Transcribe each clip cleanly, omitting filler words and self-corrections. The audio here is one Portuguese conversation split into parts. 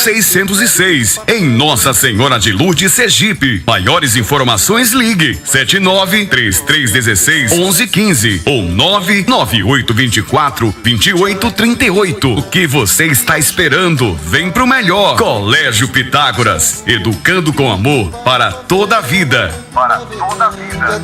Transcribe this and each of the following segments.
606, em Nossa Senhora de Lourdes, Sergipe. Maiores informações, ligue 79-3316-1115 ou 99824-2838. O que você está esperando? Vem pro melhor. Colégio Pitágoras, educando com amor para toda a vida. Para toda a vida.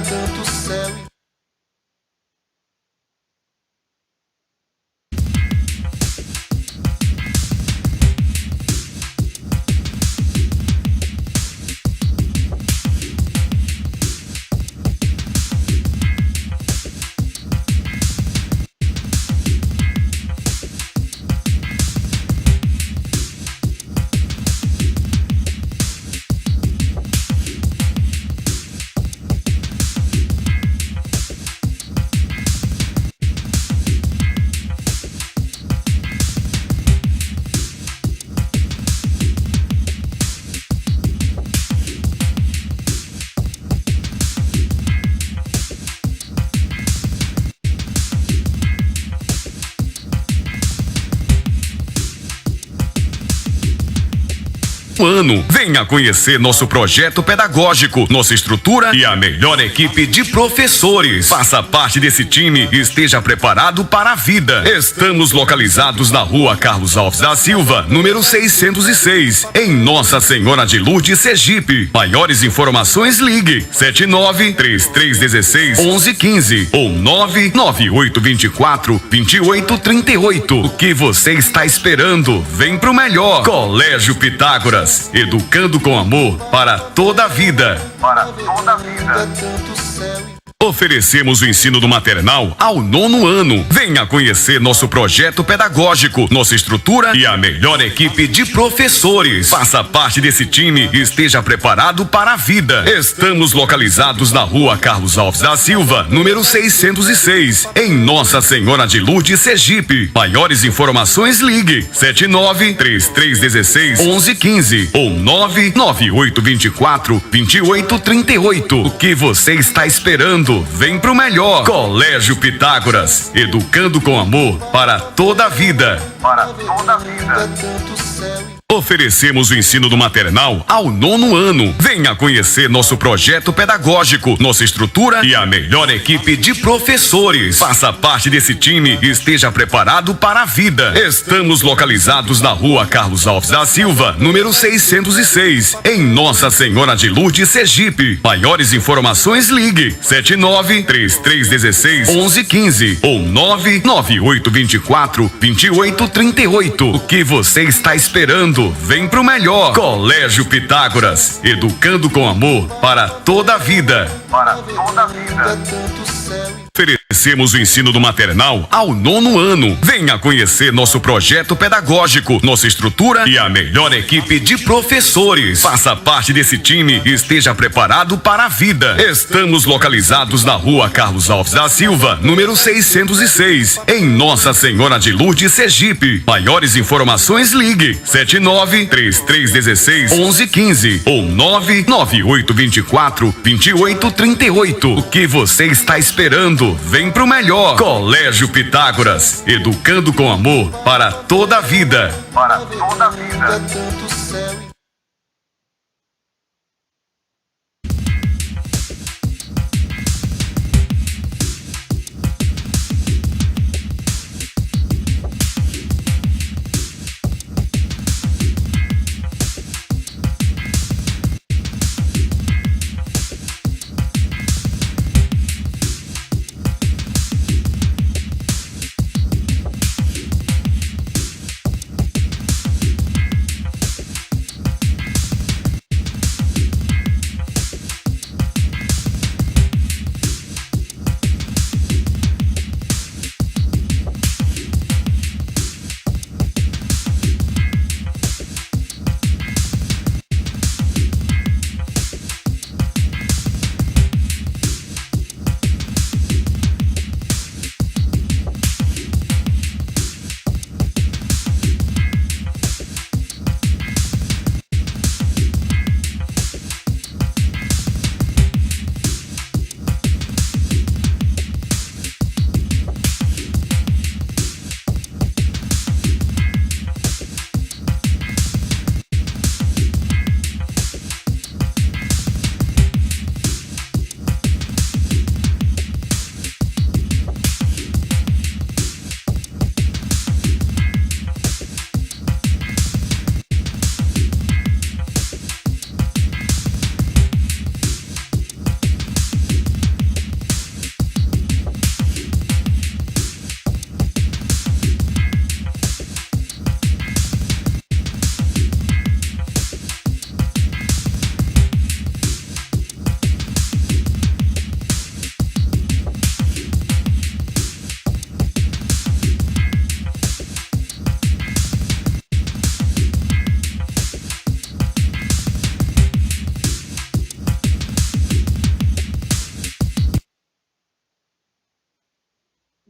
Ano. Venha conhecer nosso projeto pedagógico, nossa estrutura e a melhor equipe de professores. Faça parte desse time e esteja preparado para a vida. Estamos localizados na Rua Carlos Alves da Silva, número 606, em Nossa Senhora de Lourdes, Sergipe. Maiores informações, ligue 79-3316-1115 ou 99824-2838. O que você está esperando? Vem pro melhor. Colégio Pitágoras, educando com amor para toda a vida. Para toda a vida. Oferecemos o ensino do maternal ao 9º ano. Venha conhecer nosso projeto pedagógico, nossa estrutura e a melhor equipe de professores. Faça parte desse time e esteja preparado para a vida. Estamos localizados na Rua Carlos Alves da Silva, número 606, em Nossa Senhora de Lourdes, Sergipe. Maiores informações, ligue 79-3316-1115 ou 99824-2838. O que você está esperando? Vem pro melhor. Colégio Pitágoras, educando com amor para toda a vida. Para toda a vida. Oferecemos o ensino do maternal ao 9º ano. Venha conhecer nosso projeto pedagógico, nossa estrutura e a melhor equipe de professores. Faça parte desse time e esteja preparado para a vida. Estamos localizados na Rua Carlos Alves da Silva, número 606, em Nossa Senhora de Lourdes, Sergipe. Maiores informações, ligue 79-3316-1115 ou 99824-2838. O que você está esperando? Vem pro melhor. Colégio Pitágoras, educando com amor para toda a vida. Para toda a vida. Oferecemos o ensino do maternal ao 9º ano. Venha conhecer nosso projeto pedagógico, nossa estrutura e a melhor equipe de professores. Faça parte desse time e esteja preparado para a vida. Estamos localizados na Rua Carlos Alves da Silva, número 606, em Nossa Senhora de Lourdes, Sergipe. Maiores informações, ligue 79-3316-1115 ou 99824-2838. O que você está esperando? Vem pro melhor. Colégio Pitágoras, educando com amor para toda a vida. Para toda a vida.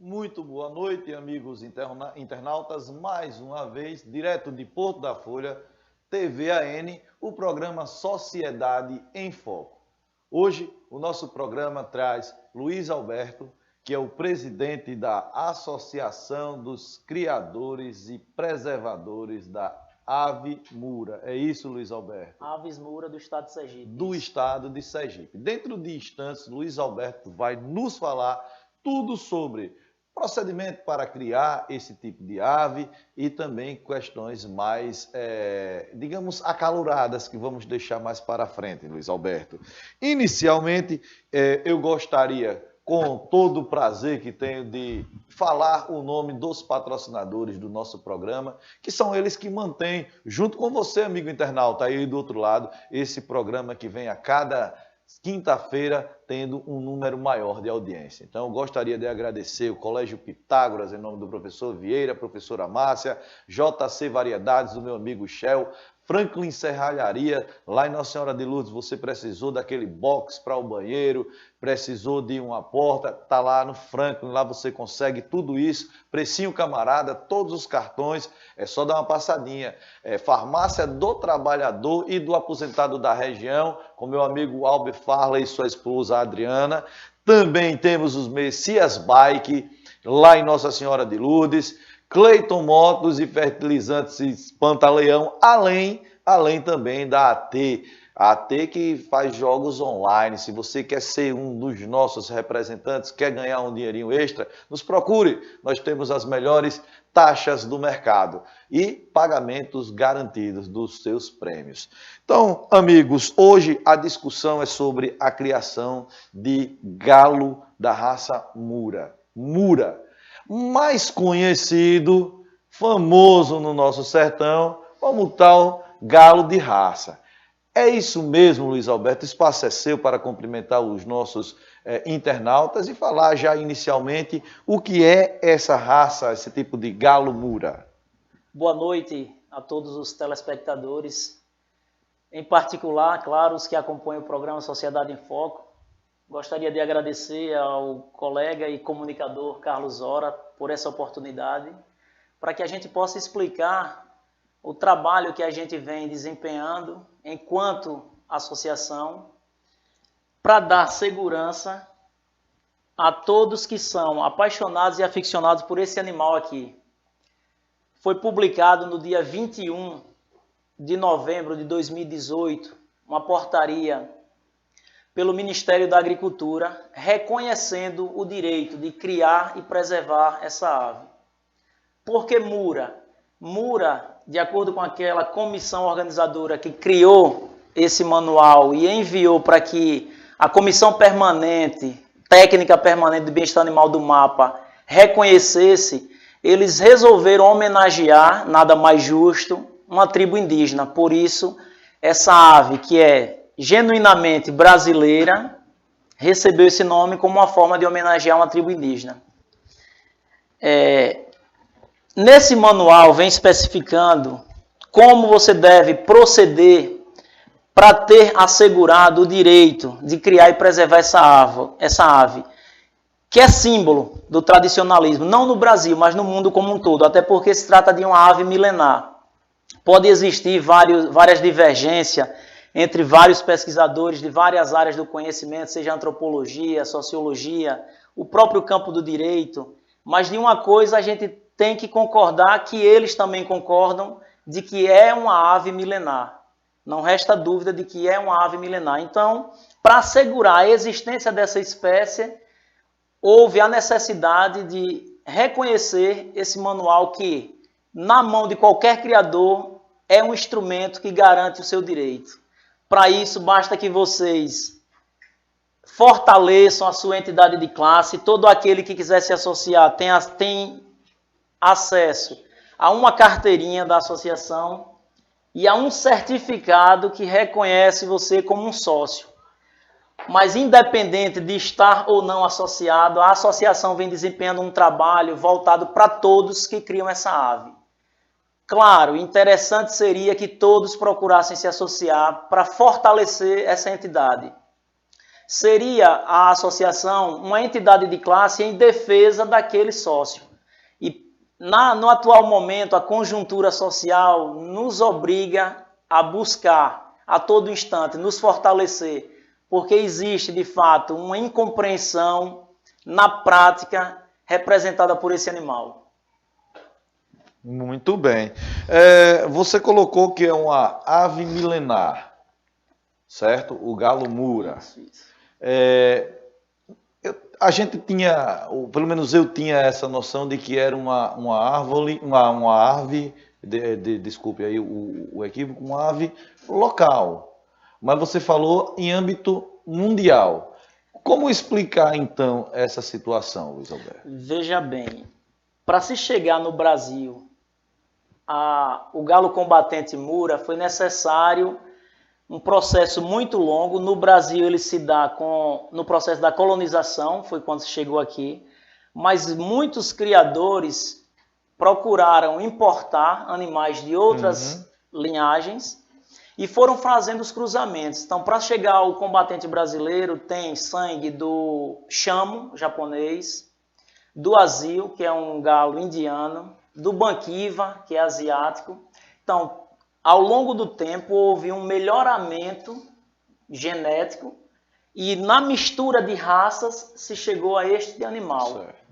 Muito boa noite, amigos internautas. Mais uma vez, direto de Porto da Folha, TVAN, o programa Sociedade em Foco. Hoje, o nosso programa traz Luiz Alberto, que é o presidente da Associação dos Criadores e Preservadores da Ave Mura. É isso, Luiz Alberto? Aves Mura do estado de Sergipe. Do estado de Sergipe. Dentro de instantes, Luiz Alberto vai nos falar tudo sobre procedimento para criar esse tipo de ave e também questões mais, digamos, acaloradas que vamos deixar mais para frente, Luiz Alberto. Inicialmente, eu gostaria, com todo o prazer que tenho, de falar o nome dos patrocinadores do nosso programa, que são eles que mantêm, junto com você, amigo internauta, aí do outro lado, esse programa que vem a cada quinta-feira tendo um número maior de audiência. Então, eu gostaria de agradecer o Colégio Pitágoras, em nome do professor Vieira, professora Márcia, JC Variedades, do meu amigo Shell, Franklin Serralharia, lá em Nossa Senhora de Lourdes, você precisou daquele box para o banheiro, precisou de uma porta, tá lá no Franklin, lá você consegue tudo isso, precinho camarada, todos os cartões, é só dar uma passadinha. Farmácia do Trabalhador e do Aposentado da Região, com meu amigo Albert Farley e sua esposa Adriana. Também temos os Messias Bike, lá em Nossa Senhora de Lourdes, Cleiton Motos e Fertilizantes Pantaleão, além também da AT. A AT que faz jogos online. Se você quer ser um dos nossos representantes, quer ganhar um dinheirinho extra, nos procure. Nós temos as melhores taxas do mercado e pagamentos garantidos dos seus prêmios. Então, amigos, hoje a discussão é sobre a criação de galo da raça Mura. Mura, mais conhecido, famoso no nosso sertão, como tal galo de raça. É isso mesmo, Luiz Alberto, o espaço é seu para cumprimentar os nossos internautas e falar já inicialmente o que é essa raça, esse tipo de galo Mura. Boa noite a todos os telespectadores, em particular, claro, os que acompanham o programa Sociedade em Foco. Gostaria de agradecer ao colega e comunicador Carlos Ora por essa oportunidade, para que a gente possa explicar o trabalho que a gente vem desempenhando enquanto associação, para dar segurança a todos que são apaixonados e aficionados por esse animal aqui. Foi publicado no dia 21 de novembro de 2018, uma portaria pelo Ministério da Agricultura, reconhecendo o direito de criar e preservar essa ave. Por que Mura? Mura, de acordo com aquela comissão organizadora que criou esse manual e enviou para que a comissão permanente, técnica permanente de bem-estar animal do MAPA, reconhecesse, eles resolveram homenagear, nada mais justo, uma tribo indígena. Por isso, essa ave que é genuinamente brasileira, recebeu esse nome como uma forma de homenagear uma tribo indígena. Nesse manual vem especificando como você deve proceder para ter assegurado o direito de criar e preservar essa ave, que é símbolo do tradicionalismo, não no Brasil, mas no mundo como um todo, até porque se trata de uma ave milenar. Pode existir várias divergências entre vários pesquisadores de várias áreas do conhecimento, seja antropologia, sociologia, o próprio campo do direito, mas de uma coisa a gente tem que concordar, que eles também concordam, de que é uma ave milenar. Não resta dúvida de que é uma ave milenar. Então, para assegurar a existência dessa espécie, houve a necessidade de reconhecer esse manual que, na mão de qualquer criador, é um instrumento que garante o seu direito. Para isso, basta que vocês fortaleçam a sua entidade de classe. Todo aquele que quiser se associar tem acesso a uma carteirinha da associação e a um certificado que reconhece você como um sócio. Mas independente de estar ou não associado, a associação vem desempenhando um trabalho voltado para todos que criam essa ave. Claro, interessante seria que todos procurassem se associar para fortalecer essa entidade. seria a associação uma entidade de classe em defesa daquele sócio. E no atual momento, a conjuntura social nos obriga a buscar a todo instante, nos fortalecer, porque existe, de fato, uma incompreensão na prática representada por esse animal. Muito bem. Você colocou que é uma ave milenar, certo? O galo mura. Isso. A gente tinha, ou pelo menos eu tinha essa noção de que era uma ave, desculpe aí o equívoco, uma ave local. Mas você falou em âmbito mundial. Como explicar, então, essa situação, Luiz Alberto? Veja bem, para se chegar no Brasil, o galo combatente mura, foi necessário um processo muito longo. No Brasil ele se dá no processo da colonização, foi quando se chegou aqui, mas muitos criadores procuraram importar animais de outras linhagens e foram fazendo os cruzamentos. Então, para chegar ao combatente brasileiro, tem sangue do chamo japonês, do azil, que é um galo indiano, do banquiva, que é asiático. Então, ao longo do tempo, houve um melhoramento genético e na mistura de raças se chegou a este animal. Certo.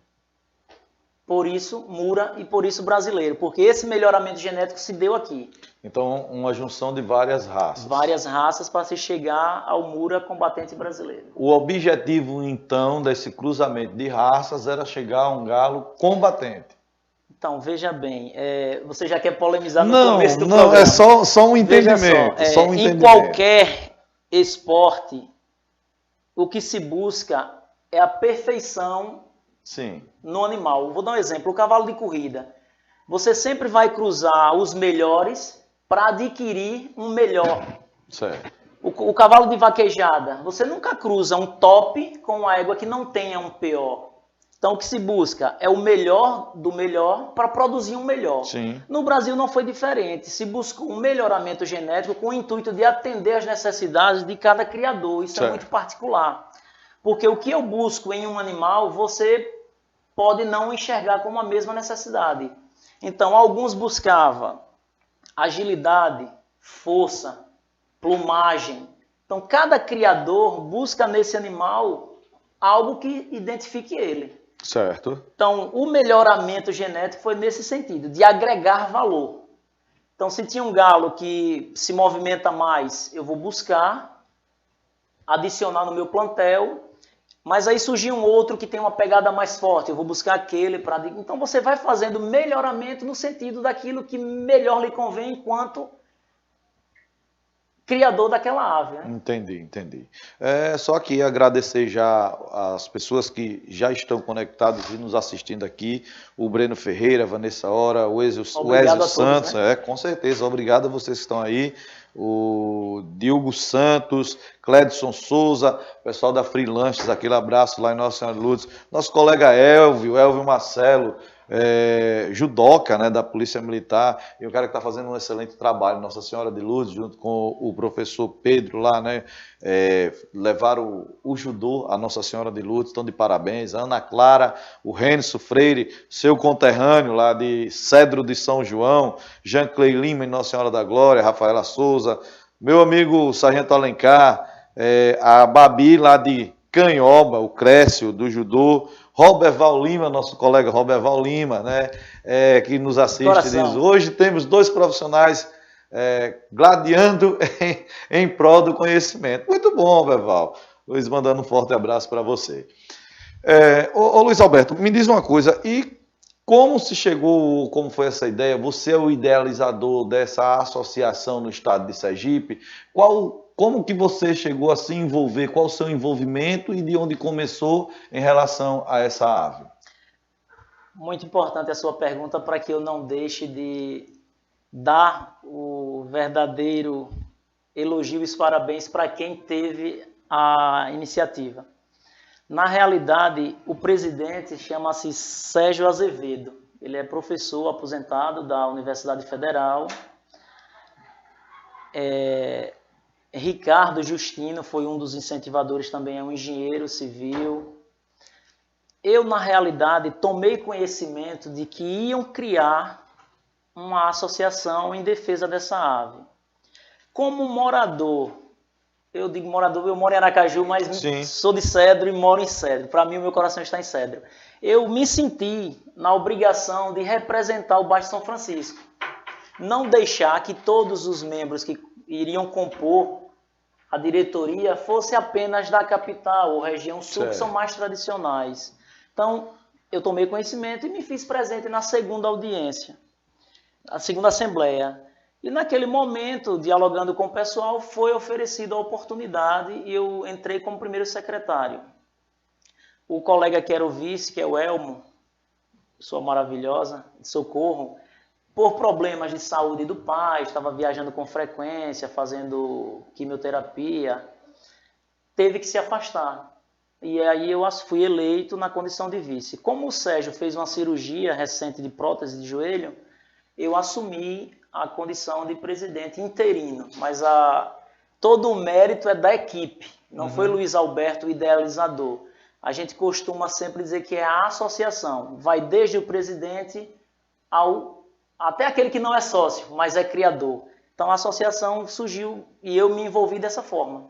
Por isso, mura e por isso brasileiro, porque esse melhoramento genético se deu aqui. Então, uma junção de várias raças. Várias raças para se chegar ao mura combatente brasileiro. O objetivo, então, desse cruzamento de raças era chegar a um galo combatente. Então, veja bem, você já quer polemizar no começo do programa. Não, é só um entendimento. Só um entendimento. Em qualquer esporte, o que se busca é a perfeição no animal. Vou dar um exemplo, o cavalo de corrida. Você sempre vai cruzar os melhores para adquirir um melhor. Certo. O cavalo de vaquejada, você nunca cruza um top com uma égua que não tenha um PO. Então, o que se busca é o melhor do melhor para produzir um melhor. Sim. No Brasil não foi diferente. Se buscou um melhoramento genético com o intuito de atender às necessidades de cada criador. Isso é muito particular. Porque o que eu busco em um animal, você pode não enxergar como a mesma necessidade. Então, alguns buscavam agilidade, força, plumagem. Então, cada criador busca nesse animal algo que identifique ele. Certo. Então, o melhoramento genético foi nesse sentido, de agregar valor. Então, se tinha um galo que se movimenta mais, eu vou buscar adicionar no meu plantel, mas aí surgiu um outro que tem uma pegada mais forte, eu vou buscar aquele para... Então, você vai fazendo melhoramento no sentido daquilo que melhor lhe convém enquanto criador daquela ave. Né? Entendi. Só que agradecer já as pessoas que já estão conectadas e nos assistindo aqui, o Breno Ferreira, a Vanessa Ora, o Ezio Santos, né? Com certeza, obrigado a vocês que estão aí, o Diogo Santos, Cledson Souza, pessoal da Freelances, aquele abraço lá em Nossa Senhora de Lourdes, nosso colega Elvio Marcelo, judoca, né, da Polícia Militar, e o cara que está fazendo um excelente trabalho, Nossa Senhora de Lourdes, junto com o professor Pedro lá, né, levaram o judô a Nossa Senhora de Lourdes, estão de parabéns, a Ana Clara, o Renzo Freire, seu conterrâneo lá de Cedro de São João, Jean Clay Lima em Nossa Senhora da Glória, Rafaela Souza, meu amigo Sargento Alencar, a Babi lá de Canhoba, o Crécio do judô, Roberval Lima, nosso colega Roberval Lima, né, que nos assiste, diz, hoje temos dois profissionais gladiando em prol do conhecimento. Muito bom, Roberval. Luiz, mandando um forte abraço para você. Ô Luiz Alberto, me diz uma coisa, e como se chegou, como foi essa ideia? Você é o idealizador dessa associação no estado de Sergipe. Como que você chegou a se envolver? Qual o seu envolvimento e de onde começou em relação a essa ave? Muito importante a sua pergunta para que eu não deixe de dar o verdadeiro elogio e os parabéns para quem teve a iniciativa. Na realidade, o presidente chama-se Sérgio Azevedo. Ele é professor aposentado da Universidade Federal. Ricardo Justino foi um dos incentivadores também, é um engenheiro civil. Eu, na realidade, tomei conhecimento de que iam criar uma associação em defesa dessa ave. Como morador, eu digo morador, eu moro em Aracaju, mas Sim. sou de Cedro e moro em Cedro. Para mim, o meu coração está em Cedro. Eu me senti na obrigação de representar o Baixo São Francisco. Não deixar que todos os membros que iriam compor a diretoria fosse apenas da capital ou região sul, que são mais tradicionais. Então, eu tomei conhecimento e me fiz presente na segunda audiência, a segunda assembleia. E naquele momento, dialogando com o pessoal, foi oferecida a oportunidade e eu entrei como primeiro secretário. O colega que era o vice, que é o Elmo, pessoa maravilhosa, de Socorro, por problemas de saúde do pai, estava viajando com frequência, fazendo quimioterapia, teve que se afastar. E aí eu fui eleito na condição de vice. Como o Sérgio fez uma cirurgia recente de prótese de joelho, eu assumi a condição de presidente interino, mas todo o mérito é da equipe, não foi Luiz Alberto o idealizador. A gente costuma sempre dizer que é a associação, vai desde o presidente até aquele que não é sócio, mas é criador. Então a associação surgiu e eu me envolvi dessa forma.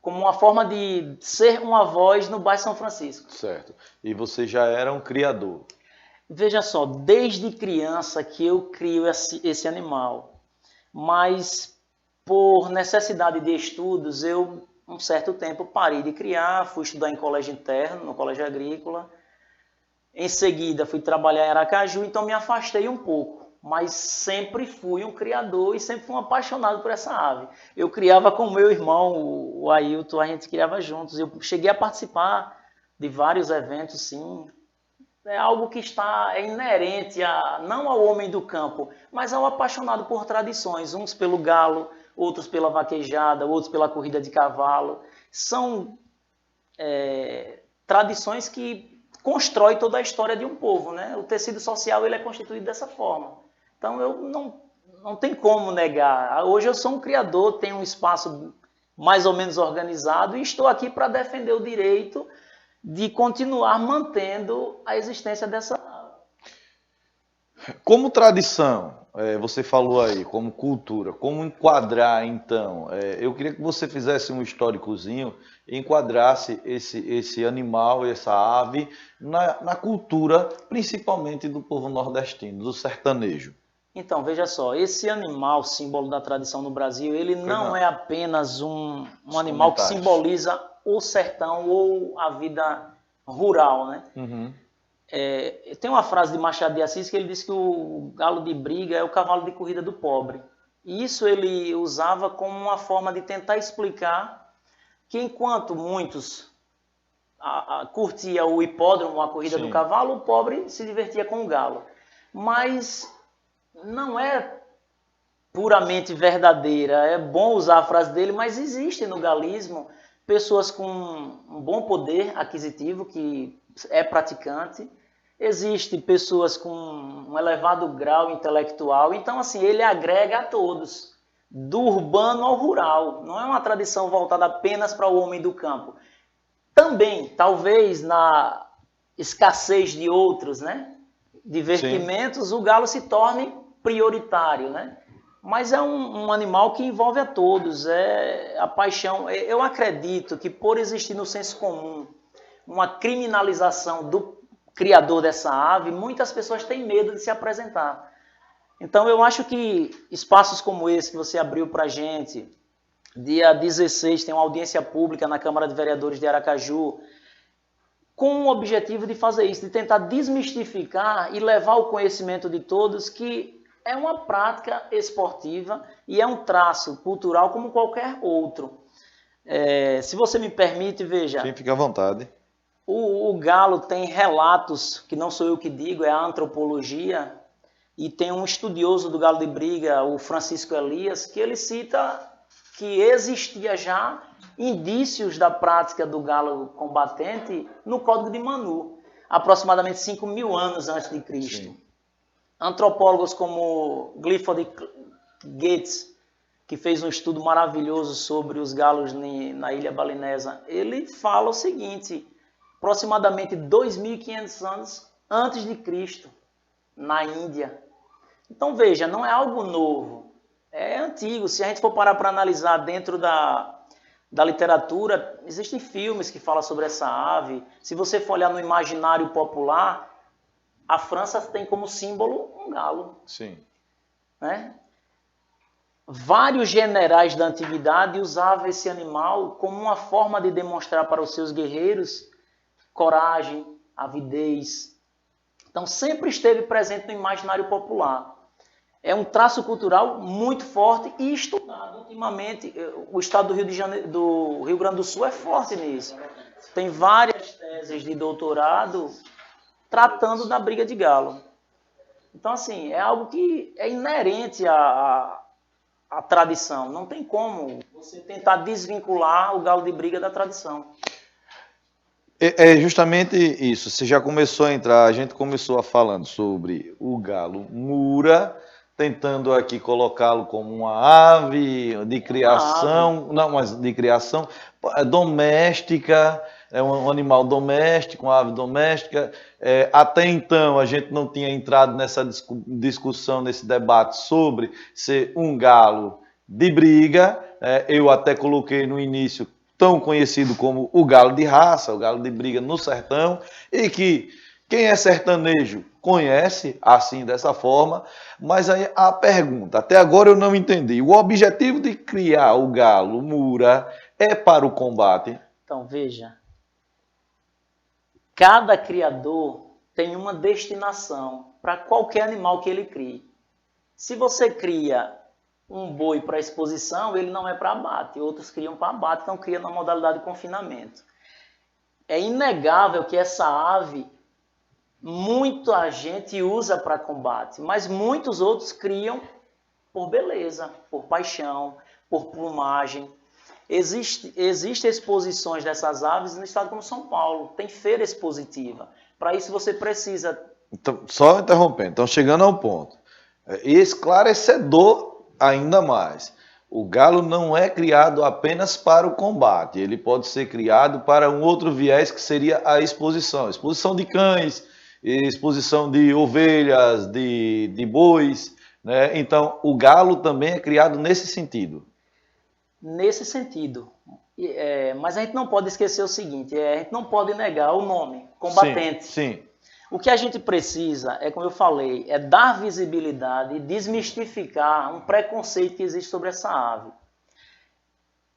Como uma forma de ser uma voz no Baixo São Francisco. Certo. E você já era um criador? Veja só, desde criança que eu crio esse animal, mas por necessidade de estudos, eu, um certo tempo, parei de criar, fui estudar em colégio interno, no colégio agrícola, em seguida fui trabalhar em Aracaju, então me afastei um pouco, mas sempre fui um criador e sempre fui um apaixonado por essa ave. Eu criava com meu irmão, o Ailton, a gente criava juntos, eu cheguei a participar de vários eventos, sim. É algo que é inerente não ao homem do campo, mas ao apaixonado por tradições. Uns pelo galo, outros pela vaquejada, outros pela corrida de cavalo. São tradições que constroem toda a história de um povo, né? O tecido social ele é constituído dessa forma. Então eu não tem como negar. Hoje eu sou um criador, tenho um espaço mais ou menos organizado e estou aqui para defender o direito de continuar mantendo a existência dessa ave. Como tradição, você falou aí, como cultura, como enquadrar então? Eu queria que você fizesse um históricozinho e enquadrasse esse animal, essa ave, na cultura, principalmente do povo nordestino, do sertanejo. Então, veja só, esse animal, símbolo da tradição no Brasil, ele não é apenas um animal que simboliza o sertão ou a vida rural, né? Tem uma frase de Machado de Assis que ele diz que o galo de briga é o cavalo de corrida do pobre. E isso ele usava como uma forma de tentar explicar que enquanto muitos curtia o hipódromo, a corrida do cavalo, o pobre se divertia com o galo. Mas não é puramente verdadeira. É bom usar a frase dele, mas existe no galismo pessoas com um bom poder aquisitivo, que é praticante. Existem pessoas com um elevado grau intelectual. Então, assim, ele agrega a todos, do urbano ao rural. Não é uma tradição voltada apenas para o homem do campo. Também, talvez, na escassez de outros, né, divertimentos, o galo se torne prioritário, né? Mas é um animal que envolve a todos, é a paixão. Eu acredito que por existir no senso comum uma criminalização do criador dessa ave, muitas pessoas têm medo de se apresentar. Então eu acho que espaços como esse que você abriu para a gente, dia 16 tem uma audiência pública na Câmara de Vereadores de Aracaju, com o objetivo de fazer isso, de tentar desmistificar e levar ao conhecimento de todos que é uma prática esportiva e é um traço cultural como qualquer outro. Se você me permite, veja... Sim, fica à vontade. O galo tem relatos, que não sou eu que digo, é a antropologia, e tem um estudioso do galo de briga, o Francisco Elias, que ele cita que existia já indícios da prática do galo combatente no Código de Manu, aproximadamente 5.000 anos antes de Cristo. Sim. Antropólogos como Clifford Geertz, que fez um estudo maravilhoso sobre os galos na Ilha Balinesa, ele fala o seguinte, aproximadamente 2.500 anos antes de Cristo, na Índia. Então veja, não é algo novo, é antigo. Se a gente for parar para analisar dentro da literatura, existem filmes que falam sobre essa ave. Se você for olhar no imaginário popular, a França tem como símbolo um galo. Sim. Né? Vários generais da antiguidade usavam esse animal como uma forma de demonstrar para os seus guerreiros coragem, avidez. Então sempre esteve presente no imaginário popular. É um traço cultural muito forte e estudado ultimamente. O estado do Rio Grande do Sul é forte nisso. Tem várias teses de doutorado tratando da briga de galo. Então, assim, é algo que é inerente à tradição. Não tem como você tentar desvincular o galo de briga da tradição. É justamente isso. Você já começou a entrar, a gente começou falando sobre o galo mura, tentando aqui colocá-lo como uma ave de criação, não, mas de criação doméstica, é um animal doméstico, uma ave doméstica. Até então a gente não tinha entrado nessa discussão, nesse debate sobre ser um galo de briga. Eu até coloquei no início tão conhecido como o galo de raça, o galo de briga no sertão, e que quem é sertanejo conhece assim, dessa forma. Mas aí a pergunta, até agora eu não entendi, o objetivo de criar o galo mura é para o combate? Então, veja, cada criador tem uma destinação para qualquer animal que ele crie. Se você cria um boi para exposição, ele não é para abate. Outros criam para abate, então cria na modalidade de confinamento. É inegável que essa ave, muita gente usa para combate, mas muitos outros criam por beleza, por paixão, por plumagem. Existem exposições dessas aves no estado como São Paulo, tem feira expositiva. Para isso você precisa... Então, só interrompendo, então chegando ao ponto. Esclarecedor ainda mais. O galo não é criado apenas para o combate, ele pode ser criado para um outro viés que seria a exposição. Exposição de cães, exposição de ovelhas, de bois, né? Então, o galo também é criado nesse sentido. Nesse sentido. Mas a gente não pode esquecer o seguinte, a gente não pode negar o nome, combatente. Sim, sim. O que a gente precisa, como eu falei, é dar visibilidade e desmistificar um preconceito que existe sobre essa ave.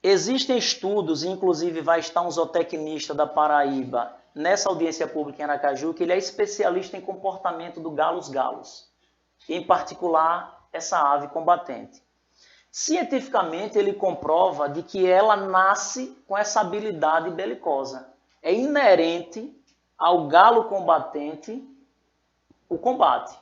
Existem estudos, inclusive vai estar um zootecnista da Paraíba nessa audiência pública em Aracaju, que ele é especialista em comportamento do galos, em particular essa ave combatente. Cientificamente, ele comprova de que ela nasce com essa habilidade belicosa. É inerente ao galo combatente o combate.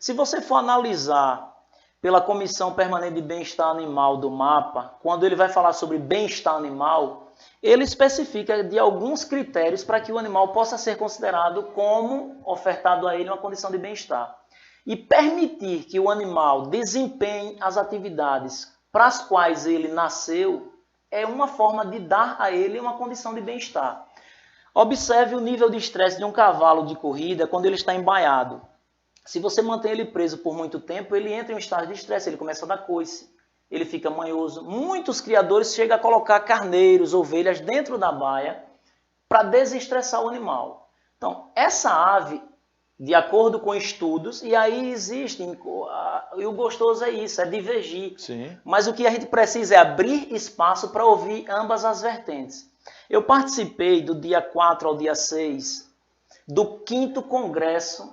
Se você for analisar pela Comissão Permanente de Bem-Estar Animal do MAPA, quando ele vai falar sobre bem-estar animal, ele especifica de alguns critérios para que o animal possa ser considerado como ofertado a ele uma condição de bem-estar. E permitir que o animal desempenhe as atividades para as quais ele nasceu é uma forma de dar a ele uma condição de bem-estar. Observe o nível de estresse de um cavalo de corrida quando ele está embaiado. Se você mantém ele preso por muito tempo, ele entra em um estado de estresse, ele começa a dar coice, ele fica manhoso. Muitos criadores chegam a colocar carneiros, ovelhas dentro da baia para desestressar o animal. Então, essa ave, de acordo com estudos, e aí existem, e o gostoso é isso, é divergir. Sim. Mas o que a gente precisa é abrir espaço para ouvir ambas as vertentes. Eu participei do dia 4 ao dia 6 do 5º Congresso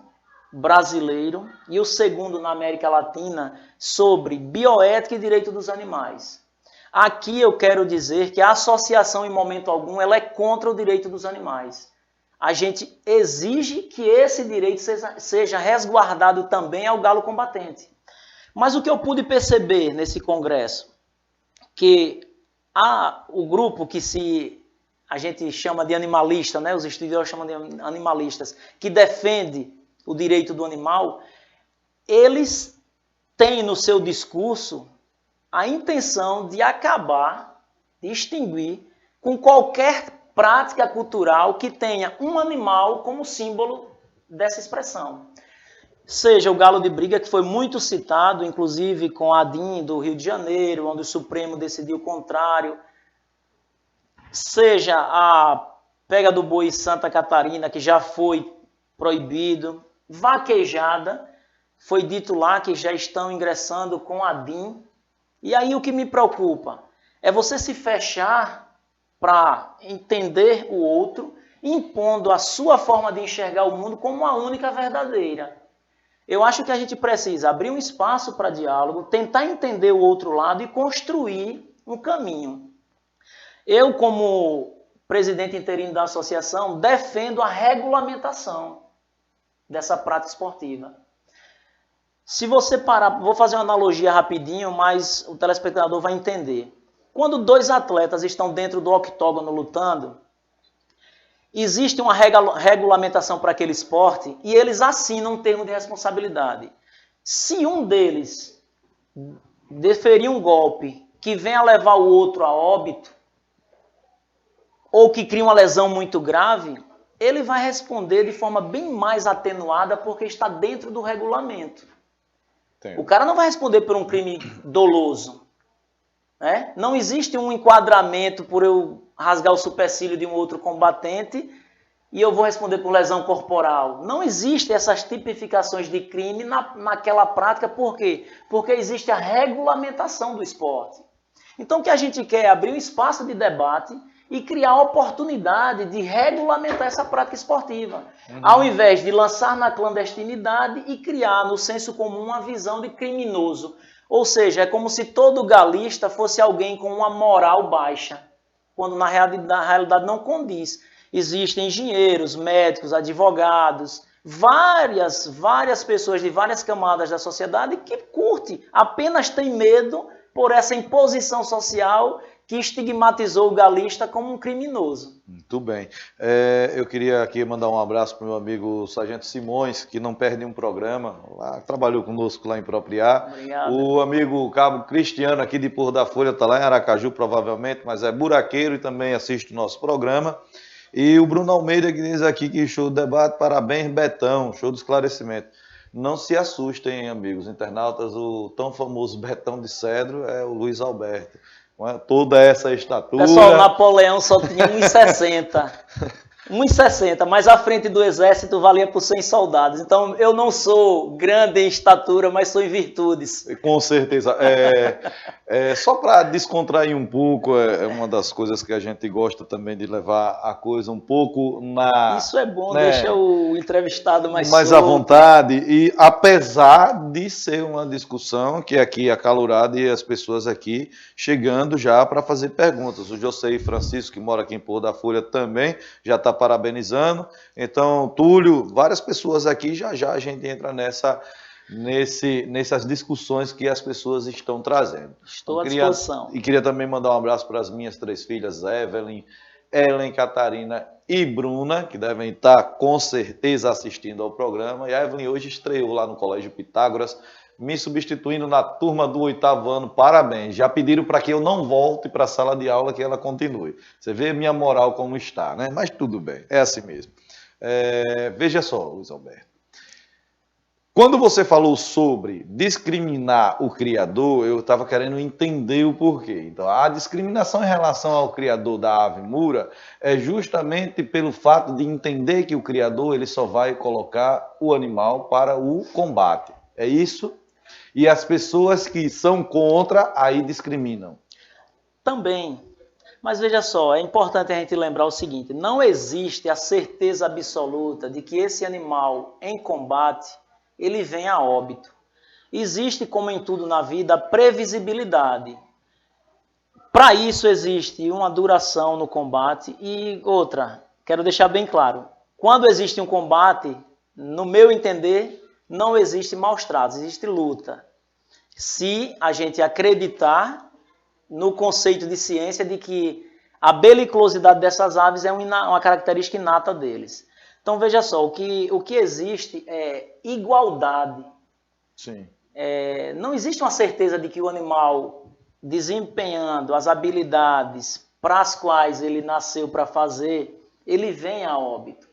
Brasileiro e o 2º na América Latina sobre bioética e direito dos animais. Aqui eu quero dizer que a associação, em momento algum, ela é contra o direito dos animais. A gente exige que esse direito seja resguardado também ao galo combatente. Mas o que eu pude perceber nesse congresso, que o grupo que a gente chama de animalista, né? Os estudiosos chamam de animalistas, que defende o direito do animal, eles têm no seu discurso a intenção de acabar, de extinguir, com qualquer prática cultural que tenha um animal como símbolo dessa expressão. Seja o galo de briga, que foi muito citado, inclusive com a ADIM do Rio de Janeiro, onde o Supremo decidiu o contrário. Seja a pega do boi em Santa Catarina, que já foi proibido. Vaquejada, foi dito lá que já estão ingressando com a ADIM. E aí o que me preocupa é você se fechar para entender o outro, impondo a sua forma de enxergar o mundo como a única verdadeira. Eu acho que a gente precisa abrir um espaço para diálogo, tentar entender o outro lado e construir um caminho. Eu, como presidente interino da associação, defendo a regulamentação dessa prática esportiva. Se você parar, vou fazer uma analogia rapidinho, mas o telespectador vai entender. Quando dois atletas estão dentro do octógono lutando, existe uma regulamentação para aquele esporte e eles assinam um termo de responsabilidade. Se um deles deferir um golpe que venha levar o outro a óbito, ou que cria uma lesão muito grave, ele vai responder de forma bem mais atenuada porque está dentro do regulamento. O cara não vai responder por um crime doloso. Né? Não existe um enquadramento por eu rasgar o supercílio de um outro combatente e eu vou responder por lesão corporal. Não existem essas tipificações de crime naquela prática. Por quê? Porque existe a regulamentação do esporte. Então o que a gente quer é abrir um espaço de debate e criar a oportunidade de regulamentar essa prática esportiva. Ao invés de lançar na clandestinidade e criar no senso comum uma visão de criminoso. Ou seja, é como se todo galista fosse alguém com uma moral baixa, quando na realidade não condiz. Existem engenheiros, médicos, advogados, várias pessoas de várias camadas da sociedade que curtem, apenas têm medo por essa imposição social que estigmatizou o galista como um criminoso. Muito bem. Eu queria aqui mandar um abraço para o meu amigo Sargento Simões, que não perde um programa, trabalhou conosco lá em Propriá. Obrigado. O amigo Cabo Cristiano, aqui de Porto da Folha, está lá em Aracaju, provavelmente, mas é buraqueiro e também assiste o nosso programa. E o Bruno Almeida, que diz aqui que show do debate, parabéns, Betão, show do esclarecimento. Não se assustem, amigos internautas, o tão famoso Betão de Cedro é o Luiz Alberto. Toda essa estatura. Pessoal, Napoleão só tinha 1,60. 1,60, mas à frente do exército valia por 100 soldados. Então, eu não sou grande em estatura, mas sou em virtudes. Com certeza. Só para descontrair um pouco, é uma das coisas que a gente gosta também de levar a coisa um pouco na... Isso é bom, né? Deixa o entrevistado mais à vontade. E apesar de ser uma discussão que aqui é acalorada e as pessoas aqui chegando já para fazer perguntas. O José Francisco, que mora aqui em Porto da Folha, também já está parabenizando. Então, Túlio, várias pessoas aqui, já a gente entra nessas discussões que as pessoas estão trazendo. Estou à disposição. E queria também mandar um abraço para as minhas 3 filhas, Evelyn, Ellen, Catarina e Bruna, que devem estar com certeza assistindo ao programa. E a Evelyn hoje estreou lá no Colégio Pitágoras, me substituindo na turma do 8º ano. Parabéns. Já pediram para que eu não volte para a sala de aula, que ela continue. Você vê minha moral como está, né? Mas tudo bem, é assim mesmo. Veja só, Luiz Alberto. Quando você falou sobre discriminar o criador, eu estava querendo entender o porquê. Então, a discriminação em relação ao criador da ave mura é justamente pelo fato de entender que o criador ele só vai colocar o animal para o combate. É isso? E as pessoas que são contra, aí discriminam. Também. Mas veja só, é importante a gente lembrar o seguinte, não existe a certeza absoluta de que esse animal em combate, ele vem a óbito. Existe, como em tudo na vida, previsibilidade. Para isso existe uma duração no combate e outra, quero deixar bem claro, quando existe um combate, no meu entender, não existe maus tratos, existe luta. Se a gente acreditar no conceito de ciência de que a belicosidade dessas aves é uma característica inata deles. Então veja só, o que existe é igualdade. Sim. Não existe uma certeza de que o animal desempenhando as habilidades para as quais ele nasceu para fazer, ele vem a óbito.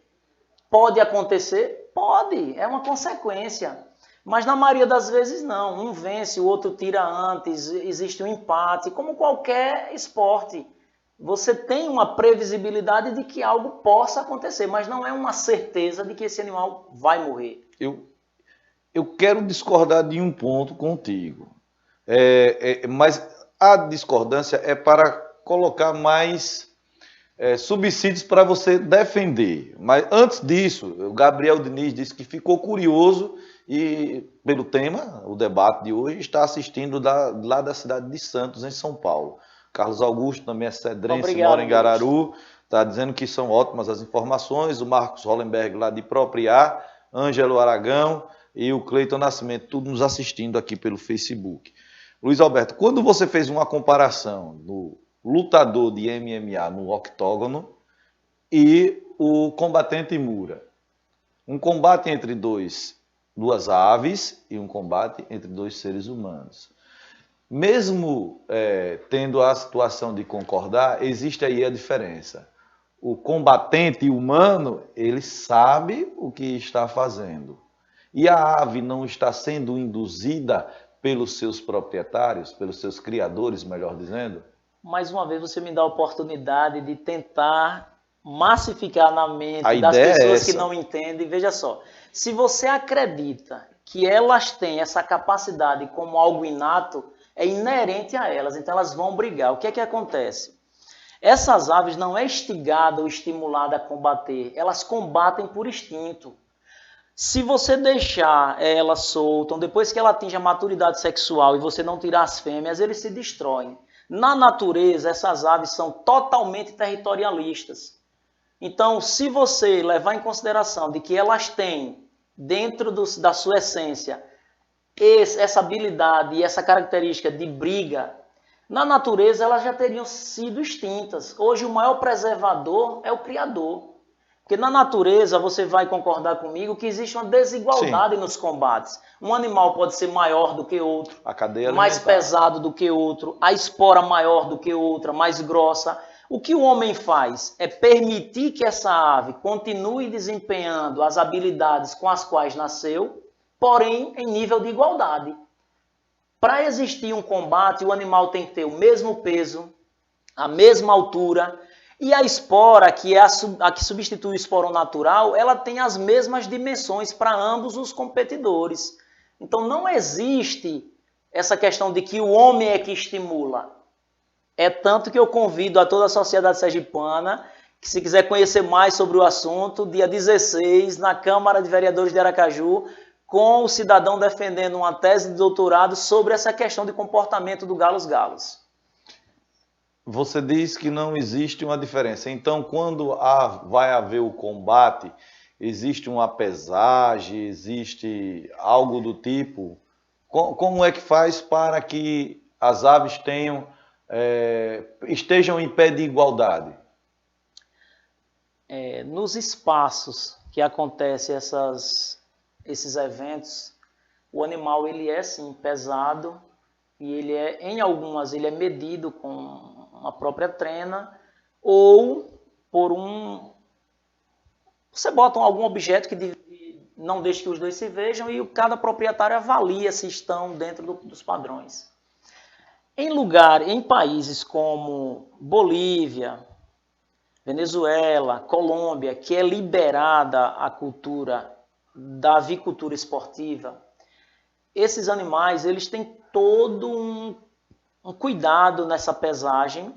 Pode acontecer? Pode, é uma consequência. Mas na maioria das vezes não. Um vence, o outro tira antes, existe um empate, como qualquer esporte. Você tem uma previsibilidade de que algo possa acontecer, mas não é uma certeza de que esse animal vai morrer. Eu quero discordar de um ponto contigo, mas a discordância é para colocar mais subsídios para você defender. Mas antes disso, o Gabriel Diniz disse que ficou curioso e, pelo tema, o debate de hoje, está assistindo lá da cidade de Santos, em São Paulo. Carlos Augusto também é cedrense, mora em Gararu, está dizendo que são ótimas as informações. O Marcos Hollenberg, lá de Propriá, Ângelo Aragão e o Cleiton Nascimento, tudo nos assistindo aqui pelo Facebook. Luiz Alberto, quando você fez uma comparação do lutador de MMA no octógono e o combatente Mura, um combate entre duas aves e um combate entre dois seres humanos. Mesmo tendo a situação de concordar, existe aí a diferença. O combatente humano, ele sabe o que está fazendo. E a ave não está sendo induzida pelos seus proprietários, pelos seus criadores, melhor dizendo? Mais uma vez você me dá a oportunidade de tentar massificar na mente das ideia pessoas que não entendem. Veja só, se você acredita que elas têm essa capacidade como algo inato, é inerente a elas, então elas vão brigar. O que é que acontece? Essas aves não é instigada ou estimulada a combater, elas combatem por instinto. Se você deixar elas soltas, depois que ela atinge a maturidade sexual e você não tirar as fêmeas, eles se destroem. Na natureza, essas aves são totalmente territorialistas. Então, se você levar em consideração de que elas têm, dentro da sua essência, essa habilidade e essa característica de briga, na natureza elas já teriam sido extintas. Hoje o maior preservador é o Criador. Porque na natureza, você vai concordar comigo, que existe uma desigualdade Sim. nos combates. Um animal pode ser maior do que outro, a cadeia mais pesado do que outro, a espora maior do que outra, mais grossa. O que o homem faz é permitir que essa ave continue desempenhando as habilidades com as quais nasceu, porém em nível de igualdade. Para existir um combate, o animal tem que ter o mesmo peso, a mesma altura, e a espora, que é a que substitui o esporão natural, ela tem as mesmas dimensões para ambos os competidores. Então não existe essa questão de que o homem é que estimula. É tanto que eu convido a toda a sociedade sergipana, que se quiser conhecer mais sobre o assunto, dia 16, na Câmara de Vereadores de Aracaju, com o cidadão defendendo uma tese de doutorado sobre essa questão de comportamento do galos-galos. Você diz que não existe uma diferença. Então, quando vai haver o combate, existe uma pesagem, existe algo do tipo? Como é que faz para que as aves estejam em pé de igualdade? Nos espaços que acontecem esses eventos, o animal ele é sim pesado e em algumas ele é medido com uma própria trena ou por você bota algum objeto que não deixe que os dois se vejam e cada proprietário avalia se estão dentro dos padrões. Em países como Bolívia, Venezuela, Colômbia, que é liberada a cultura da avicultura esportiva, esses animais eles têm todo um cuidado nessa pesagem.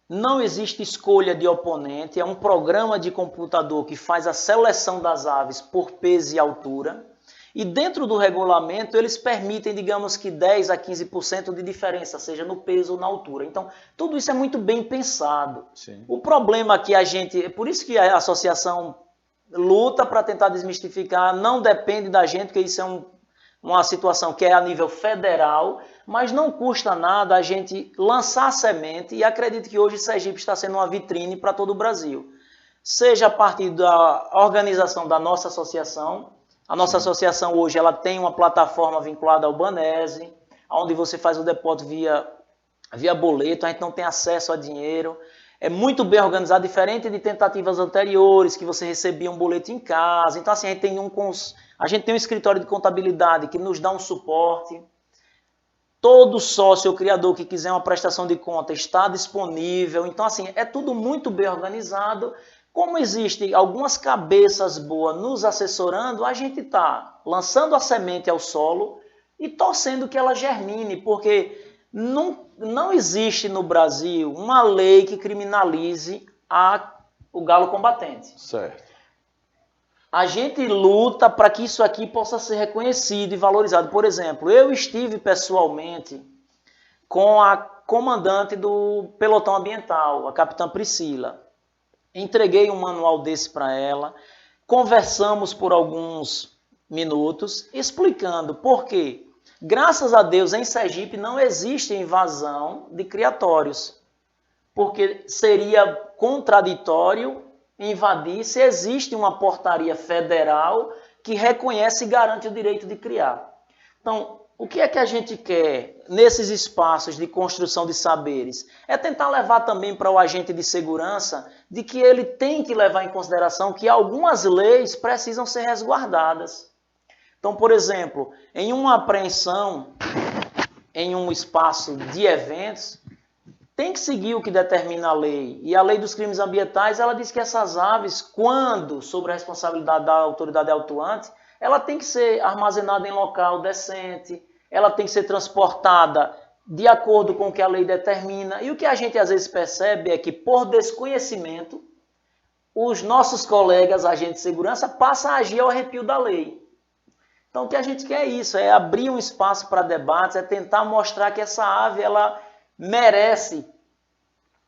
Não existe escolha de oponente, é um programa de computador que faz a seleção das aves por peso e altura. E dentro do regulamento eles permitem, digamos que 10 a 15% de diferença, seja no peso ou na altura. Então, tudo isso é muito bem pensado. Sim. O problema que é por isso que a associação luta para tentar desmistificar, não depende da gente, porque isso é uma situação que é a nível federal, mas não custa nada a gente lançar a semente e acredito que hoje Sergipe está sendo uma vitrine para todo o Brasil. Seja a partir da organização da nossa associação. A nossa associação hoje ela tem uma plataforma vinculada ao Banese, onde você faz o depósito via via boleto, a gente não tem acesso a dinheiro. É muito bem organizado, diferente de tentativas anteriores, que você recebia um boleto em casa. Então, assim, a gente tem um escritório de contabilidade que nos dá um suporte. Todo sócio ou criador que quiser uma prestação de conta está disponível. Então, assim, é tudo muito bem organizado. Como existem algumas cabeças boas nos assessorando, a gente está lançando a semente ao solo e torcendo que ela germine, porque não existe no Brasil uma lei que criminalize o galo combatente. Certo. A gente luta para que isso aqui possa ser reconhecido e valorizado. Por exemplo, eu estive pessoalmente com a comandante do pelotão ambiental, a capitã Priscila. Entreguei um manual desse para ela, conversamos por alguns minutos, explicando por quê. Graças a Deus, em Sergipe não existe invasão de criatórios, porque seria contraditório invadir se existe uma portaria federal que reconhece e garante o direito de criar. Então, o que é que a gente quer nesses espaços de construção de saberes? É tentar levar também para o agente de segurança de que ele tem que levar em consideração que algumas leis precisam ser resguardadas. Então, por exemplo, em uma apreensão, em um espaço de eventos, tem que seguir o que determina a lei. E a lei dos crimes ambientais, ela diz que essas aves, quando sob a responsabilidade da autoridade autuante, ela tem que ser armazenada em local decente, ela tem que ser transportada de acordo com o que a lei determina. E o que a gente às vezes percebe é que, por desconhecimento, os nossos colegas agentes de segurança passam a agir ao arrepio da lei. Então, o que a gente quer é isso, é abrir um espaço para debates, é tentar mostrar que essa ave, ela merece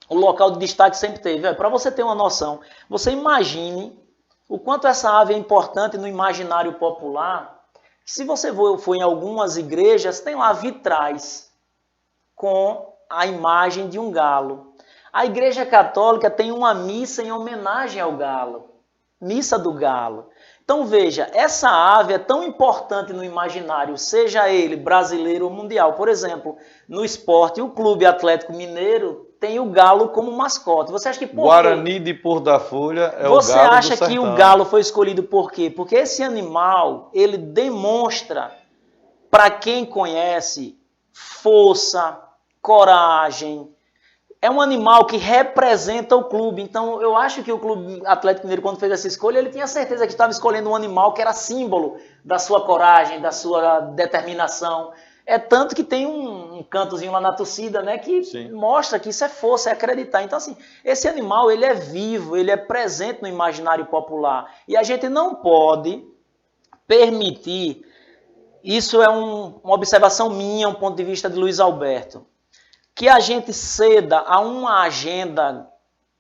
o local de destaque que sempre teve. Para você ter uma noção, você imagine o quanto essa ave é importante no imaginário popular. Se você for em algumas igrejas, tem lá vitrais com a imagem de um galo. A Igreja Católica tem uma missa em homenagem ao galo, missa do galo. Então veja, essa ave é tão importante no imaginário, seja ele brasileiro ou mundial. Por exemplo, no esporte, o Clube Atlético Mineiro tem o galo como mascote. Você acha que por Guarani de Porto da Folha é o galo do sertão. Você acha que o galo foi escolhido por quê? Porque esse animal, ele demonstra, para quem conhece, força, coragem. É um animal que representa o clube. Então, eu acho que o Clube Atlético Mineiro, quando fez essa escolha, ele tinha certeza que estava escolhendo um animal que era símbolo da sua coragem, da sua determinação. É tanto que tem um cantozinho lá na torcida, né, que Sim. mostra que isso é força, é acreditar. Então, assim, esse animal, ele é vivo, ele é presente no imaginário popular. E a gente não pode permitir, isso é uma observação minha, um ponto de vista de Luiz Alberto, que a gente ceda a uma agenda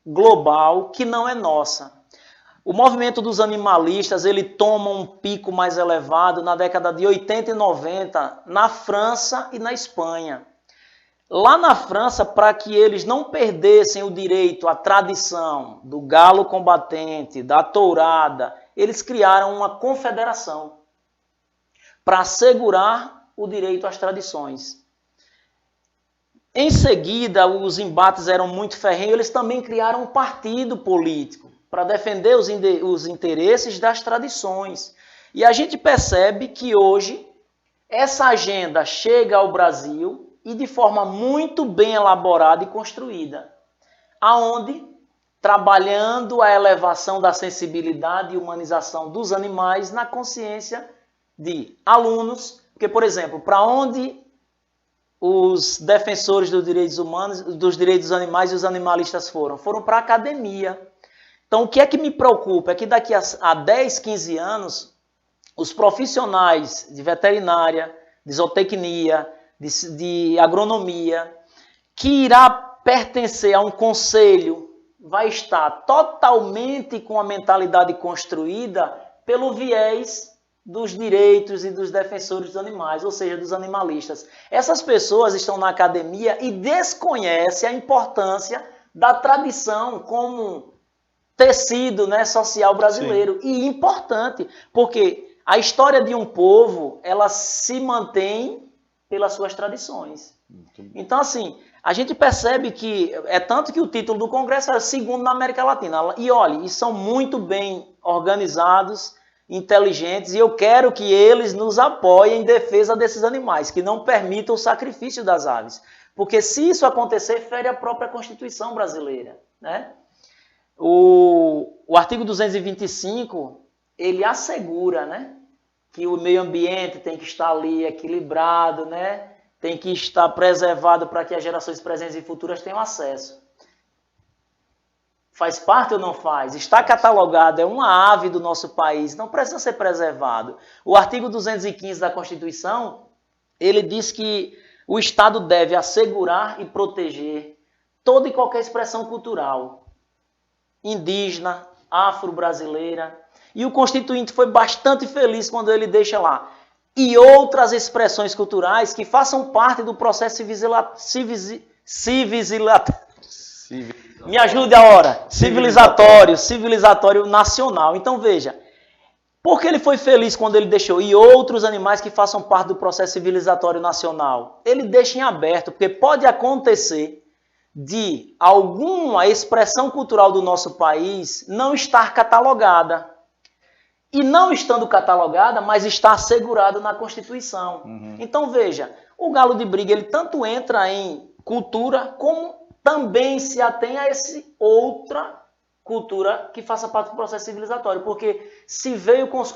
global que não é nossa. O movimento dos animalistas, ele toma um pico mais elevado na década de 80 e 90, na França e na Espanha. Lá na França, para que eles não perdessem o direito à tradição do galo combatente, da tourada, eles criaram uma confederação para assegurar o direito às tradições. Em seguida, os embates eram muito ferrenhos, eles também criaram um partido político para defender os interesses das tradições. E a gente percebe que hoje essa agenda chega ao Brasil e de forma muito bem elaborada e construída, aonde, trabalhando a elevação da sensibilidade e humanização dos animais na consciência de alunos, porque, por exemplo, para onde os defensores dos direitos humanos, dos direitos dos animais e os animalistas foram para a academia. Então, o que é que me preocupa é que daqui a 10, 15 anos, os profissionais de veterinária, de zootecnia, de agronomia, que irá pertencer a um conselho, vai estar totalmente com a mentalidade construída pelo viés dos direitos e dos defensores dos animais, ou seja, dos animalistas. Essas pessoas estão na academia e desconhecem a importância da tradição como tecido, né, social brasileiro. Sim. E importante, porque a história de um povo, ela se mantém pelas suas tradições. Então, assim, a gente percebe que é tanto que o título do Congresso é o segundo na América Latina. E olha, e são muito bem organizados, inteligentes, e eu quero que eles nos apoiem em defesa desses animais, que não permitam o sacrifício das aves. Porque se isso acontecer, fere a própria Constituição brasileira, né? O artigo 225, ele assegura, né, que o meio ambiente tem que estar ali equilibrado, né, tem que estar preservado para que as gerações presentes e futuras tenham acesso. Faz parte ou não faz? Está catalogado, é uma ave do nosso país, não precisa ser preservado. O artigo 215 da Constituição, ele diz que o Estado deve assegurar e proteger toda e qualquer expressão cultural, indígena, afro-brasileira. E o Constituinte foi bastante feliz quando ele deixa lá. E outras expressões culturais que façam parte do processo me ajude a hora. Civilizatório nacional. Então veja, por que ele foi feliz quando ele deixou? E outros animais que façam parte do processo civilizatório nacional. Ele deixa em aberto, porque pode acontecer de alguma expressão cultural do nosso país não estar catalogada. E não estando catalogada, mas está assegurado na Constituição. Então veja, o galo de briga ele tanto entra em cultura, como também se atém a essa outra cultura que faça parte do processo civilizatório. Porque se veio com os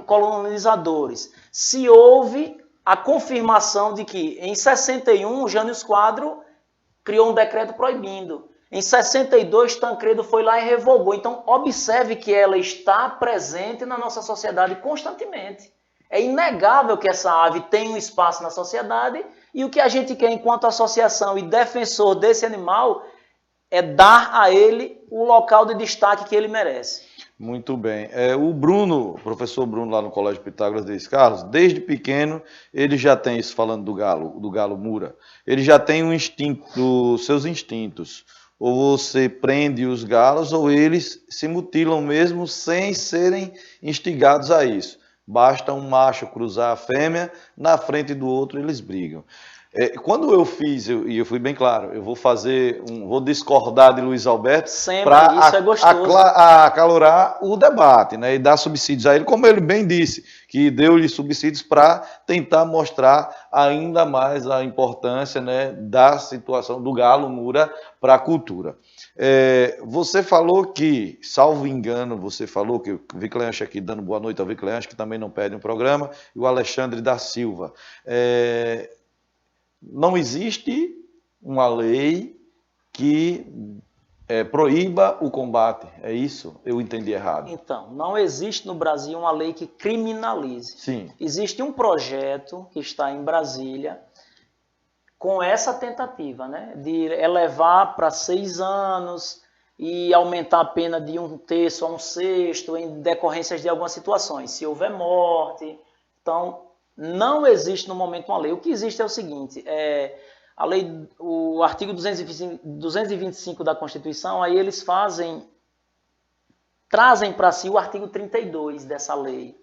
colonizadores, se houve a confirmação de que em 61 Jânio Quadro criou um decreto proibindo. Em 62, Tancredo foi lá e revogou. Então, observe que ela está presente na nossa sociedade constantemente. É inegável que essa ave tem um espaço na sociedade e o que a gente quer, enquanto associação e defensor desse animal, é dar a ele o local de destaque que ele merece. Muito bem. O Bruno, o professor Bruno lá no Colégio Pitágoras diz, Carlos, desde pequeno ele já tem isso, falando do galo Mura, ele já tem um instinto, seus instintos. Ou você prende os galos ou eles se mutilam mesmo sem serem instigados a isso. Basta um macho cruzar a fêmea, na frente do outro eles brigam. Quando eu fiz, e eu fui bem claro, eu vou discordar de Luiz Alberto para acalorar o debate, né, e dar subsídios a ele, como ele bem disse, que deu-lhe subsídios para tentar mostrar ainda mais a importância, né, da situação do galo Mura para a cultura. Você falou que, salvo engano, você falou que o Vicleanche aqui, dando boa noite ao Vicleanche, que também não perde um programa, e o Alexandre da Silva. Não existe uma lei que proíba o combate. É isso? Eu entendi errado. Então, não existe no Brasil uma lei que criminalize. Sim. Existe um projeto que está em Brasília com essa tentativa, né, de elevar para 6 anos e aumentar a pena de 1/3 a 1/6 em decorrências de algumas situações. Se houver morte, então... Não existe no momento uma lei. O que existe é o seguinte, a lei, o artigo 225 da Constituição, aí eles trazem para si o artigo 32 dessa lei,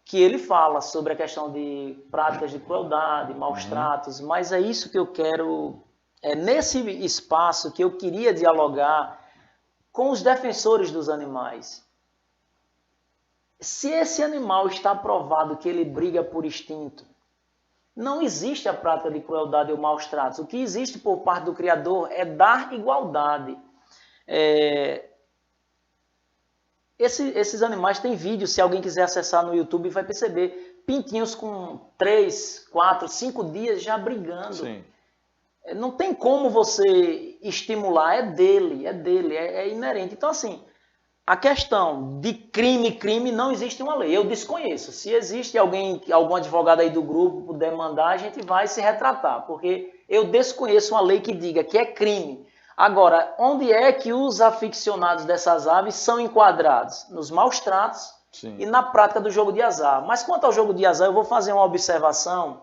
que ele fala sobre a questão de práticas de crueldade, maus tratos, mas é isso que eu quero, nesse espaço que eu queria dialogar com os defensores dos animais. Se esse animal está provado que ele briga por instinto, não existe a prática de crueldade ou maus tratos. O que existe por parte do Criador é dar igualdade. Esses animais têm vídeo, se alguém quiser acessar no YouTube vai perceber, pintinhos com 3, 4, 5 dias já brigando. Sim. Não tem como você estimular, é dele, é inerente. Então assim... A questão de crime, não existe uma lei. Eu desconheço. Se existe algum advogado aí do grupo puder mandar, a gente vai se retratar, porque eu desconheço uma lei que diga que é crime. Agora, onde é que os aficionados dessas aves são enquadrados? Nos maus tratos. Sim. E na prática do jogo de azar. Mas quanto ao jogo de azar, eu vou fazer uma observação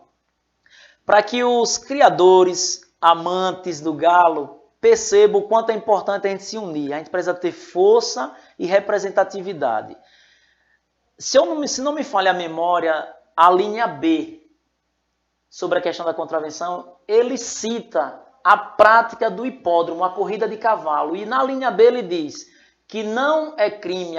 para que os criadores, amantes do galo, perceba o quanto é importante a gente se unir. A gente precisa ter força e representatividade. Se não me falha a memória, a linha B, sobre a questão da contravenção, ele cita a prática do hipódromo, a corrida de cavalo. E na linha B ele diz que não é crime,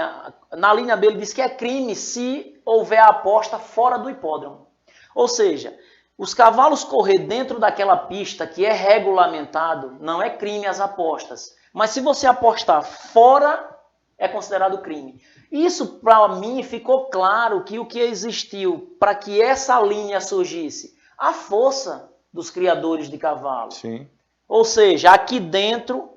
na linha B ele diz que é crime se houver a aposta fora do hipódromo. Ou seja, os cavalos correr dentro daquela pista que é regulamentado, não é crime as apostas. Mas se você apostar fora, é considerado crime. Isso, para mim, ficou claro que o que existiu para que essa linha surgisse, a força dos criadores de cavalo. Sim. Ou seja, aqui dentro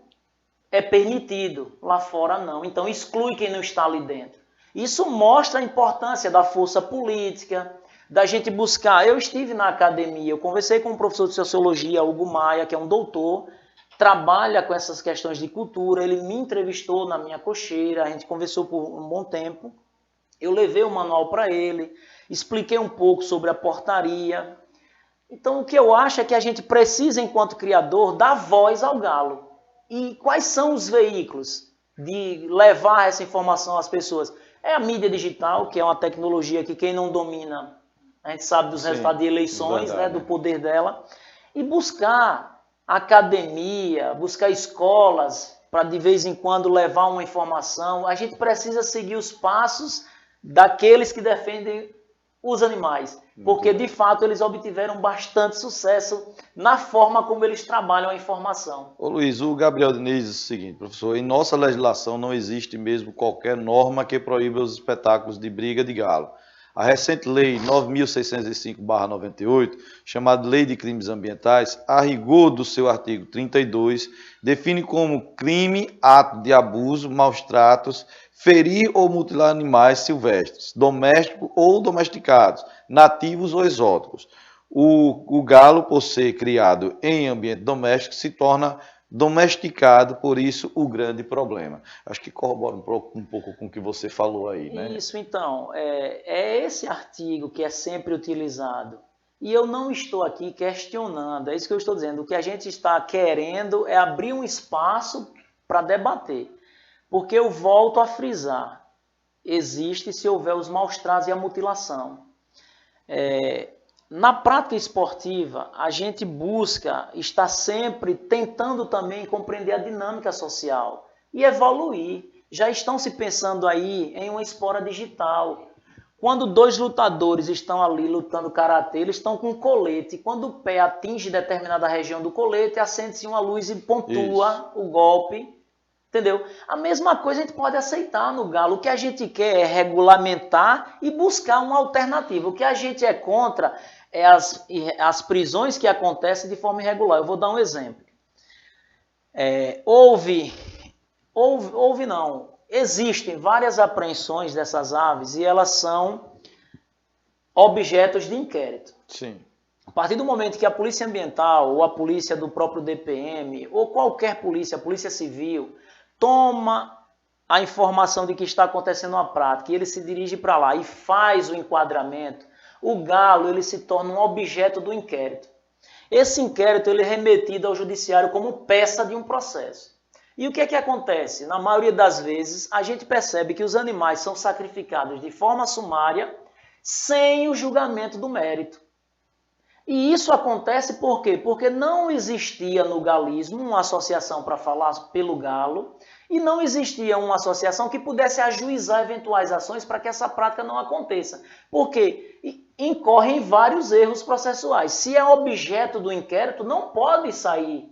é permitido, lá fora não. Então exclui quem não está ali dentro. Isso mostra a importância da força política, da gente buscar. Eu estive na academia, eu conversei com um professor de sociologia, Hugo Maia, que é um doutor, trabalha com essas questões de cultura, ele me entrevistou na minha cocheira, a gente conversou por um bom tempo, eu levei o manual para ele, expliquei um pouco sobre a portaria. Então, o que eu acho é que a gente precisa, enquanto criador, dar voz ao galo. E quais são os veículos de levar essa informação às pessoas? É a mídia digital, que é uma tecnologia que quem não domina, a gente sabe dos resultados de eleições, né, do poder dela, e buscar academia, buscar escolas para de vez em quando levar uma informação. A gente precisa seguir os passos daqueles que defendem os animais, porque de fato eles obtiveram bastante sucesso na forma como eles trabalham a informação. Ô Luiz, o Gabriel Diniz diz o seguinte, professor, em nossa legislação não existe mesmo qualquer norma que proíba os espetáculos de briga de galo. A recente lei 9.605/98, chamada Lei de Crimes Ambientais, a rigor do seu artigo 32, define como crime ato de abuso, maus tratos, ferir ou mutilar animais silvestres, domésticos ou domesticados, nativos ou exóticos. O galo, por ser criado em ambiente doméstico, se torna domesticado, por isso o grande problema. Acho que corrobora um pouco com o que você falou aí, né? Isso, então, é esse artigo que é sempre utilizado. E eu não estou aqui questionando, é isso que eu estou dizendo. O que a gente está querendo é abrir um espaço para debater. Porque eu volto a frisar, existe se houver os maus tratos e a mutilação. Na prática esportiva, a gente busca estar sempre tentando também compreender a dinâmica social e evoluir. Já estão se pensando aí em uma espora digital. Quando dois lutadores estão ali lutando karatê, eles estão com um colete. Quando o pé atinge determinada região do colete, acende-se uma luz e pontua o golpe. Entendeu? A mesma coisa a gente pode aceitar no galo. O que a gente quer é regulamentar e buscar uma alternativa. O que a gente é contra é as prisões que acontecem de forma irregular. Eu vou dar um exemplo. Existem várias apreensões dessas aves e elas são objetos de inquérito. Sim. A partir do momento que a polícia ambiental ou a polícia do próprio DPM ou qualquer polícia, a polícia civil, toma a informação de que está acontecendo uma prática e ele se dirige para lá e faz o enquadramento, o galo ele se torna um objeto do inquérito. Esse inquérito ele é remetido ao judiciário como peça de um processo. E o que é que acontece? Na maioria das vezes, a gente percebe que os animais são sacrificados de forma sumária, sem o julgamento do mérito. E isso acontece por quê? Porque não existia no galismo uma associação para falar pelo galo e não existia uma associação que pudesse ajuizar eventuais ações para que essa prática não aconteça. Porque incorrem vários erros processuais. Se é objeto do inquérito, não pode sair.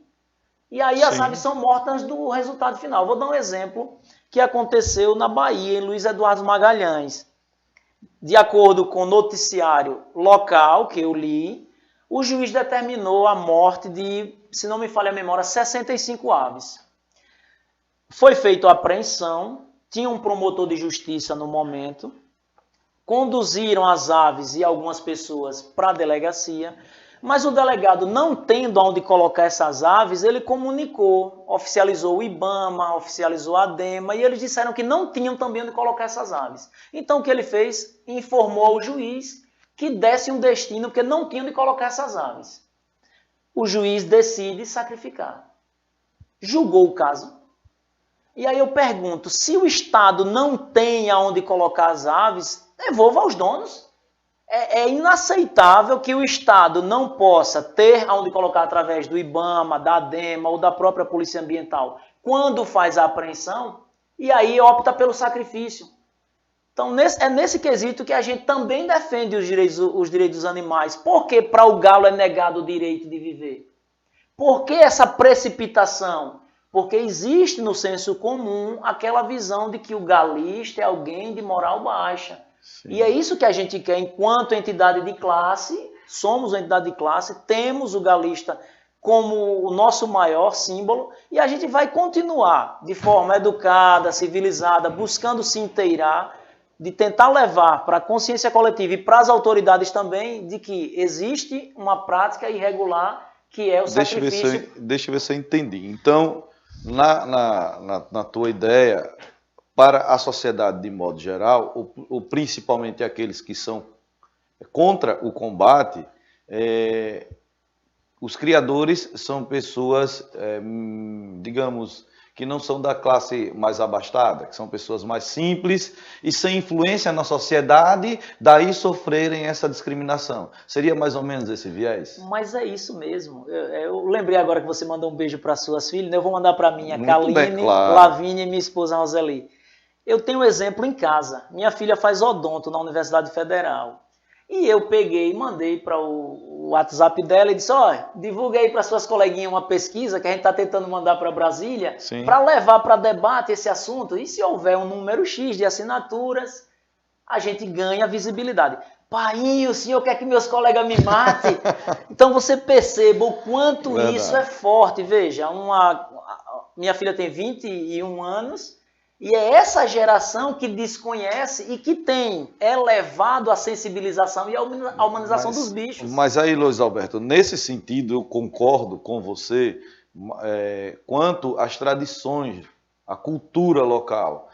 E aí as aves são mortas do resultado final. Vou dar um exemplo que aconteceu na Bahia, em Luiz Eduardo Magalhães. De acordo com o noticiário local que eu li, o juiz determinou a morte de, se não me falha a memória, 65 aves. Foi feita a apreensão, tinha um promotor de justiça no momento, conduziram as aves e algumas pessoas para a delegacia, mas o delegado, não tendo onde colocar essas aves, ele comunicou, oficializou o IBAMA, oficializou a DEMA, e eles disseram que não tinham também onde colocar essas aves. Então o que ele fez? Informou ao juiz que desse um destino, porque não tinham onde colocar essas aves. O juiz decide sacrificar. Julgou o caso. E aí eu pergunto, se o Estado não tem aonde colocar as aves, devolva aos donos. É inaceitável que o Estado não possa ter onde colocar através do IBAMA, da ADEMA ou da própria Polícia Ambiental, quando faz a apreensão, e aí opta pelo sacrifício. Então, é nesse quesito que a gente também defende os direitos dos animais. Por que para o galo é negado o direito de viver? Por que essa precipitação? Porque existe no senso comum aquela visão de que o galista é alguém de moral baixa. Sim. E é isso que a gente quer enquanto entidade de classe, somos uma entidade de classe, temos o galista como o nosso maior símbolo e a gente vai continuar de forma educada, civilizada, buscando se inteirar, de tentar levar para a consciência coletiva e para as autoridades também de que existe uma prática irregular que é o sacrifício. Deixa eu ver se eu entendi. Então, na tua ideia, para a sociedade de modo geral, ou principalmente aqueles que são contra o combate, os criadores são pessoas, digamos, que não são da classe mais abastada, que são pessoas mais simples e sem influência na sociedade, daí sofrerem essa discriminação. Seria mais ou menos esse viés? Mas é isso mesmo. Eu lembrei agora que você mandou um beijo para suas filhas, né? Eu vou mandar para mim, a Kaline, claro. Lavínia e minha esposa Roseli. Eu tenho um exemplo em casa. Minha filha faz odonto na Universidade Federal. E eu peguei e mandei para o WhatsApp dela e disse, olha, divulga aí para suas coleguinhas uma pesquisa que a gente está tentando mandar para Brasília para levar para debate esse assunto. E se houver um número X de assinaturas, a gente ganha visibilidade. Pai, o senhor quer que meus colegas me matem? Então você perceba o quanto isso é forte. Veja, minha filha tem 21 anos, e é essa geração que desconhece e que tem elevado a sensibilização e a humanização dos bichos. Mas aí, Luiz Alberto, nesse sentido eu concordo com você quanto às tradições, à cultura local.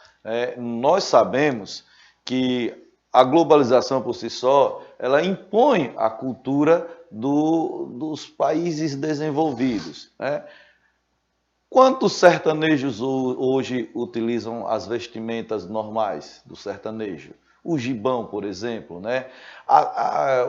Nós sabemos que a globalização por si só, ela impõe a cultura dos países desenvolvidos, né? Quantos sertanejos hoje utilizam as vestimentas normais do sertanejo? O gibão, por exemplo, né?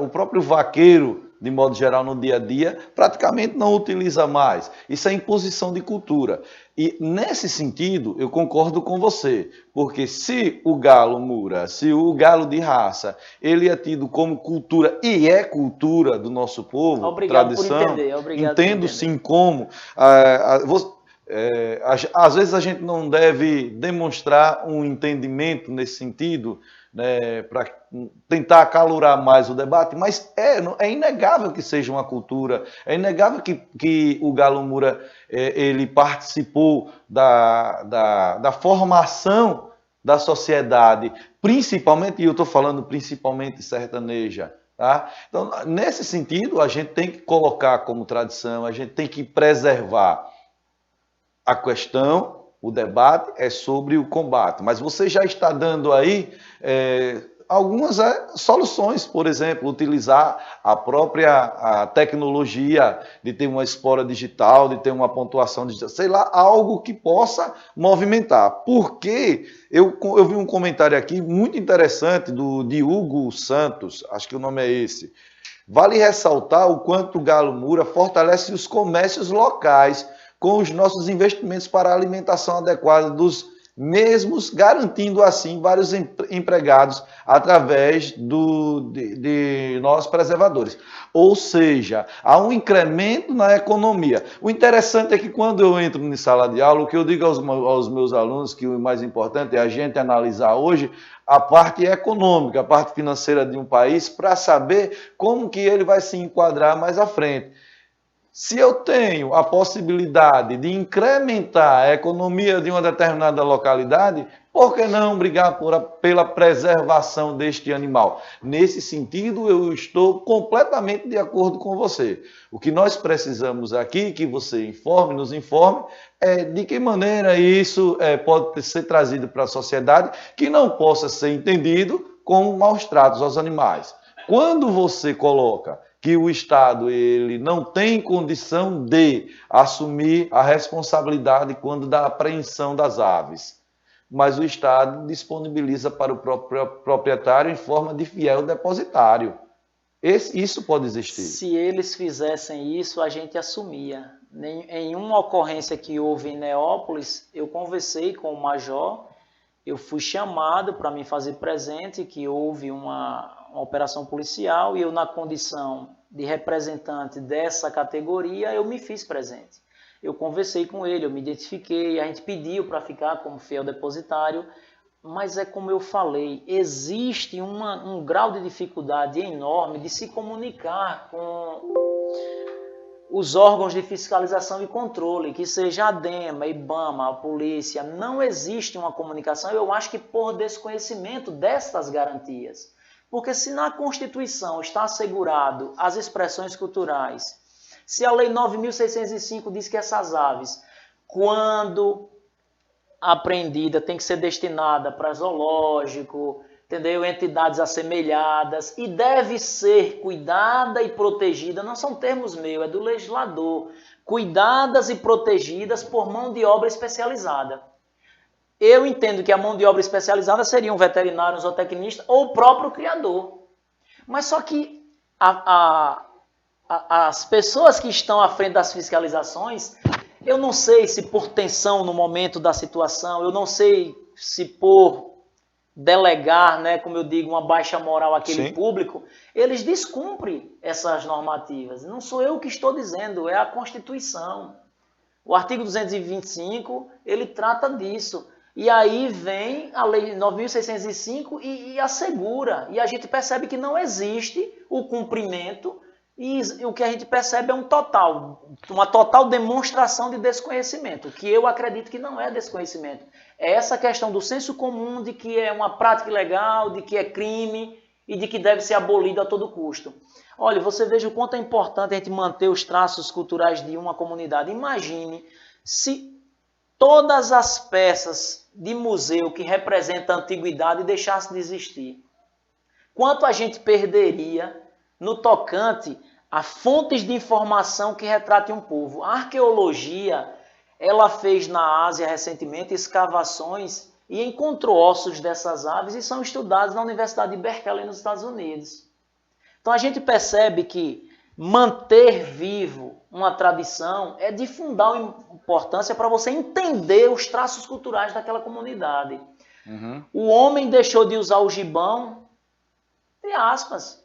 O próprio vaqueiro, de modo geral, no dia a dia, praticamente não utiliza mais. Isso é imposição de cultura. E, nesse sentido, eu concordo com você, porque se o galo mura, se o galo de raça, ele é tido como cultura, e é cultura do nosso povo, obrigado tradição, por entender. Obrigado entendo sim como... às vezes a gente não deve demonstrar um entendimento nesse sentido, né, para tentar acalorar mais o debate, mas é inegável que seja uma cultura, é inegável que o Galo Mura ele participou da formação da sociedade, principalmente, e eu estou falando principalmente sertaneja. Tá? Então, nesse sentido, a gente tem que colocar como tradição, a gente tem que preservar. A questão, o debate é sobre o combate, mas você já está dando aí algumas soluções, por exemplo, utilizar a tecnologia de ter uma espora digital, de ter uma pontuação digital, sei lá, algo que possa movimentar. Porque eu vi um comentário aqui muito interessante de Hugo Santos, acho que o nome é esse. Vale ressaltar o quanto o Galo Mura fortalece os comércios locais, com os nossos investimentos para a alimentação adequada dos mesmos, garantindo assim vários empregados através de nós preservadores. Ou seja, há um incremento na economia. O interessante é que quando eu entro em sala de aula, o que eu digo aos meus alunos, que o mais importante é a gente analisar hoje a parte econômica, a parte financeira de um país, para saber como que ele vai se enquadrar mais à frente. Se eu tenho a possibilidade de incrementar a economia de uma determinada localidade, por que não brigar pela preservação deste animal? Nesse sentido, eu estou completamente de acordo com você. O que nós precisamos aqui, que você nos informe, é de que maneira isso pode ser trazido para a sociedade, que não possa ser entendido como maus tratos aos animais. Quando você coloca que o Estado ele não tem condição de assumir a responsabilidade quando da apreensão das aves. mas o Estado disponibiliza para o próprio proprietário em forma de fiel depositário. Isso pode existir. Se eles fizessem isso, a gente assumia. Em uma ocorrência que houve em Neópolis, eu conversei com o major, eu fui chamado para me fazer presente que houve uma operação policial e eu, na condição de representante dessa categoria, eu me fiz presente. Eu conversei com ele, eu me identifiquei, a gente pediu para ficar como fiel depositário, mas é como eu falei, existe um grau de dificuldade enorme de se comunicar com os órgãos de fiscalização e controle, que seja a ADEMA, IBAMA, a polícia. Não existe uma comunicação, eu acho que por desconhecimento destas garantias. Porque se na Constituição está assegurado as expressões culturais, se a Lei 9.605 diz que essas aves, quando apreendida, tem que ser destinada para zoológico, entendeu? Entidades assemelhadas, e deve ser cuidada e protegida, não são termos meus, é do legislador, cuidadas e protegidas por mão de obra especializada. Eu entendo que a mão de obra especializada seria um veterinário, um zootecnista ou o próprio criador. Mas só que as pessoas que estão à frente das fiscalizações, eu não sei se por tensão no momento da situação, eu não sei se por delegar, né, como eu digo, uma baixa moral àquele Sim. público, eles descumprem essas normativas. Não sou eu que estou dizendo, é a Constituição. O artigo 225, ele trata disso. E aí vem a Lei 9.605 e assegura. E a gente percebe que não existe o cumprimento e o que a gente percebe é uma total demonstração de desconhecimento, que eu acredito que não é desconhecimento. É essa questão do senso comum de que é uma prática ilegal, de que é crime e de que deve ser abolido a todo custo. Olha, você veja o quanto é importante a gente manter os traços culturais de uma comunidade. Imagine se todas as peças de museu que representam a antiguidade deixassem de existir. Quanto a gente perderia no tocante a fontes de informação que retratem um povo. A arqueologia, ela fez na Ásia recentemente escavações e encontrou ossos dessas aves e são estudados na Universidade de Berkeley nos Estados Unidos. Então a gente percebe que manter vivo uma tradição é de fundamental importância para você entender os traços culturais daquela comunidade. Uhum. O homem deixou de usar o gibão, entre aspas.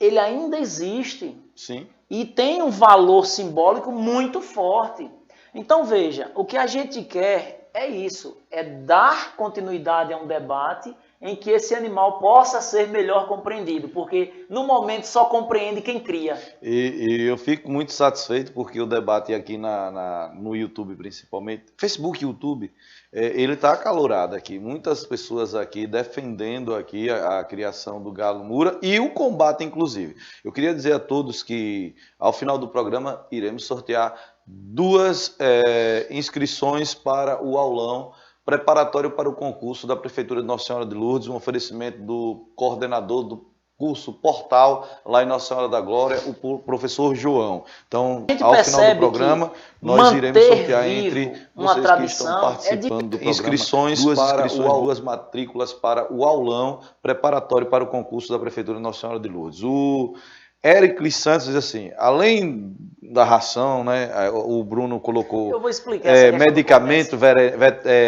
Ele ainda existe. Sim. E tem um valor simbólico muito forte. Então veja, o que a gente quer é isso, é dar continuidade a um debate em que esse animal possa ser melhor compreendido, porque no momento só compreende quem cria. E eu fico muito satisfeito porque o debate aqui no YouTube principalmente, Facebook e YouTube, ele está acalorado aqui. Muitas pessoas aqui defendendo aqui a criação do galo Moura e o combate inclusive. Eu queria dizer a todos que ao final do programa iremos sortear 2 inscrições para o aulão preparatório para o concurso da Prefeitura de Nossa Senhora de Lourdes, um oferecimento do coordenador do curso Portal, lá em Nossa Senhora da Glória, o professor João. Então, ao final do programa, nós iremos sortear entre vocês que estão participando do programa inscrições para 2 matrículas para o aulão preparatório para o concurso da Prefeitura de Nossa Senhora de Lourdes. O Éricles Santos diz assim, além da ração, né, o Bruno colocou medicamentos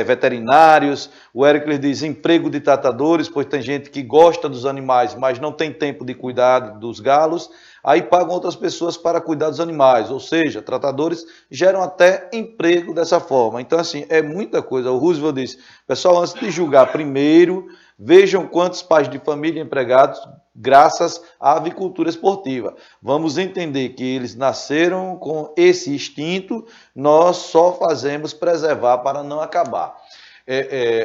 veterinários, o Éricles diz emprego de tratadores, pois tem gente que gosta dos animais, mas não tem tempo de cuidar dos galos, aí pagam outras pessoas para cuidar dos animais, ou seja, tratadores geram até emprego dessa forma. Então, assim, é muita coisa. O Roosevelt diz, pessoal, antes de julgar, primeiro vejam quantos pais de família empregados graças à avicultura esportiva. Vamos entender que eles nasceram com esse instinto, nós só fazemos preservar para não acabar.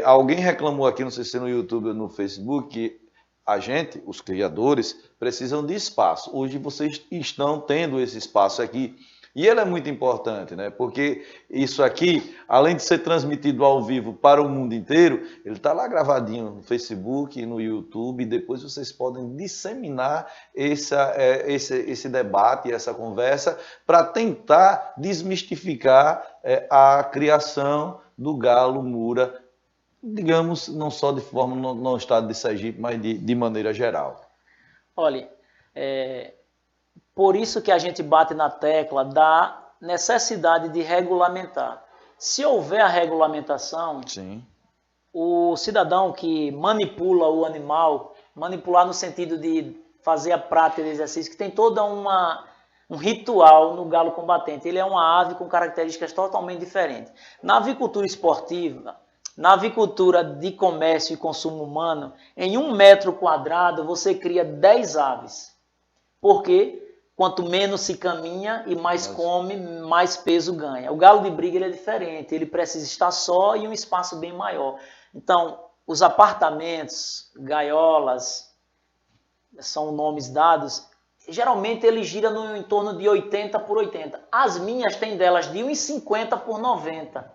Alguém reclamou aqui, não sei se no YouTube ou no Facebook, que a gente, os criadores, precisam de espaço. Hoje vocês estão tendo esse espaço aqui. E ele é muito importante, né? Porque isso aqui, além de ser transmitido ao vivo para o mundo inteiro, ele está lá gravadinho no Facebook e no YouTube, e depois vocês podem disseminar esse debate, essa conversa, para tentar desmistificar a criação do galo Moura digamos, não só de forma no estado de Sergipe, mas de maneira geral? Olha, por isso que a gente bate na tecla da necessidade de regulamentar. Se houver a regulamentação, Sim. o cidadão que manipula o animal, manipular no sentido de fazer a prática de exercício, que tem toda um ritual no galo combatente. Ele é uma ave com características totalmente diferentes. Na avicultura esportiva, na avicultura de comércio e consumo humano, em 1 metro quadrado você cria 10 aves. Por quê? Quanto menos se caminha e mais come, mais peso ganha. O galo de briga ele é diferente, ele precisa estar só e um espaço bem maior. Então, os apartamentos, gaiolas, são nomes dados, geralmente ele gira em torno de 80 por 80. As minhas têm delas de 1,50 por 90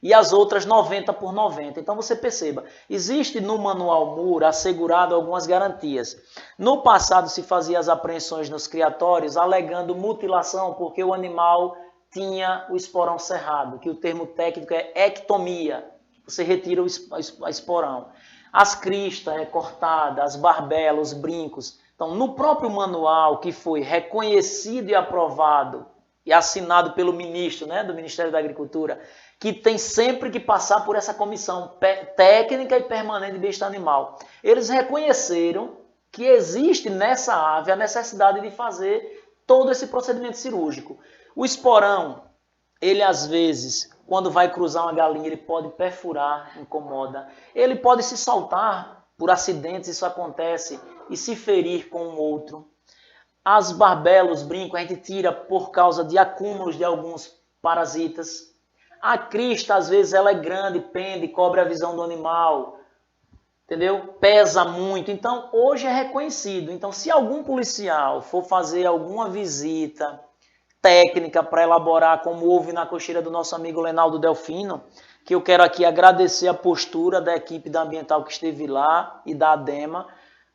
e as outras 90 por 90. Então você perceba, existe no manual MUR assegurado algumas garantias. No passado se fazia as apreensões nos criatórios alegando mutilação porque o animal tinha o esporão cerrado, que o termo técnico é ectomia. Você retira o esporão. As cristas é cortada, as barbelas, os brincos. Então, no próprio manual que foi reconhecido e aprovado e assinado pelo ministro, do Ministério da Agricultura, que tem sempre que passar por essa comissão técnica e permanente de bem-estar animal. Eles reconheceram que existe nessa ave a necessidade de fazer todo esse procedimento cirúrgico. O esporão, ele às vezes, quando vai cruzar uma galinha, ele pode perfurar, incomoda. Ele pode se saltar por acidentes, isso acontece, e se ferir com um outro. As barbelas, os brincos, a gente tira por causa de acúmulos de alguns parasitas. A crista, às vezes, ela é grande, pende, cobre a visão do animal, entendeu? Pesa muito. Então, hoje é reconhecido. Então, se algum policial for fazer alguma visita técnica para elaborar, como houve na cocheira do nosso amigo Lenaldo Delfino, que eu quero aqui agradecer a postura da equipe da Ambiental que esteve lá e da ADEMA,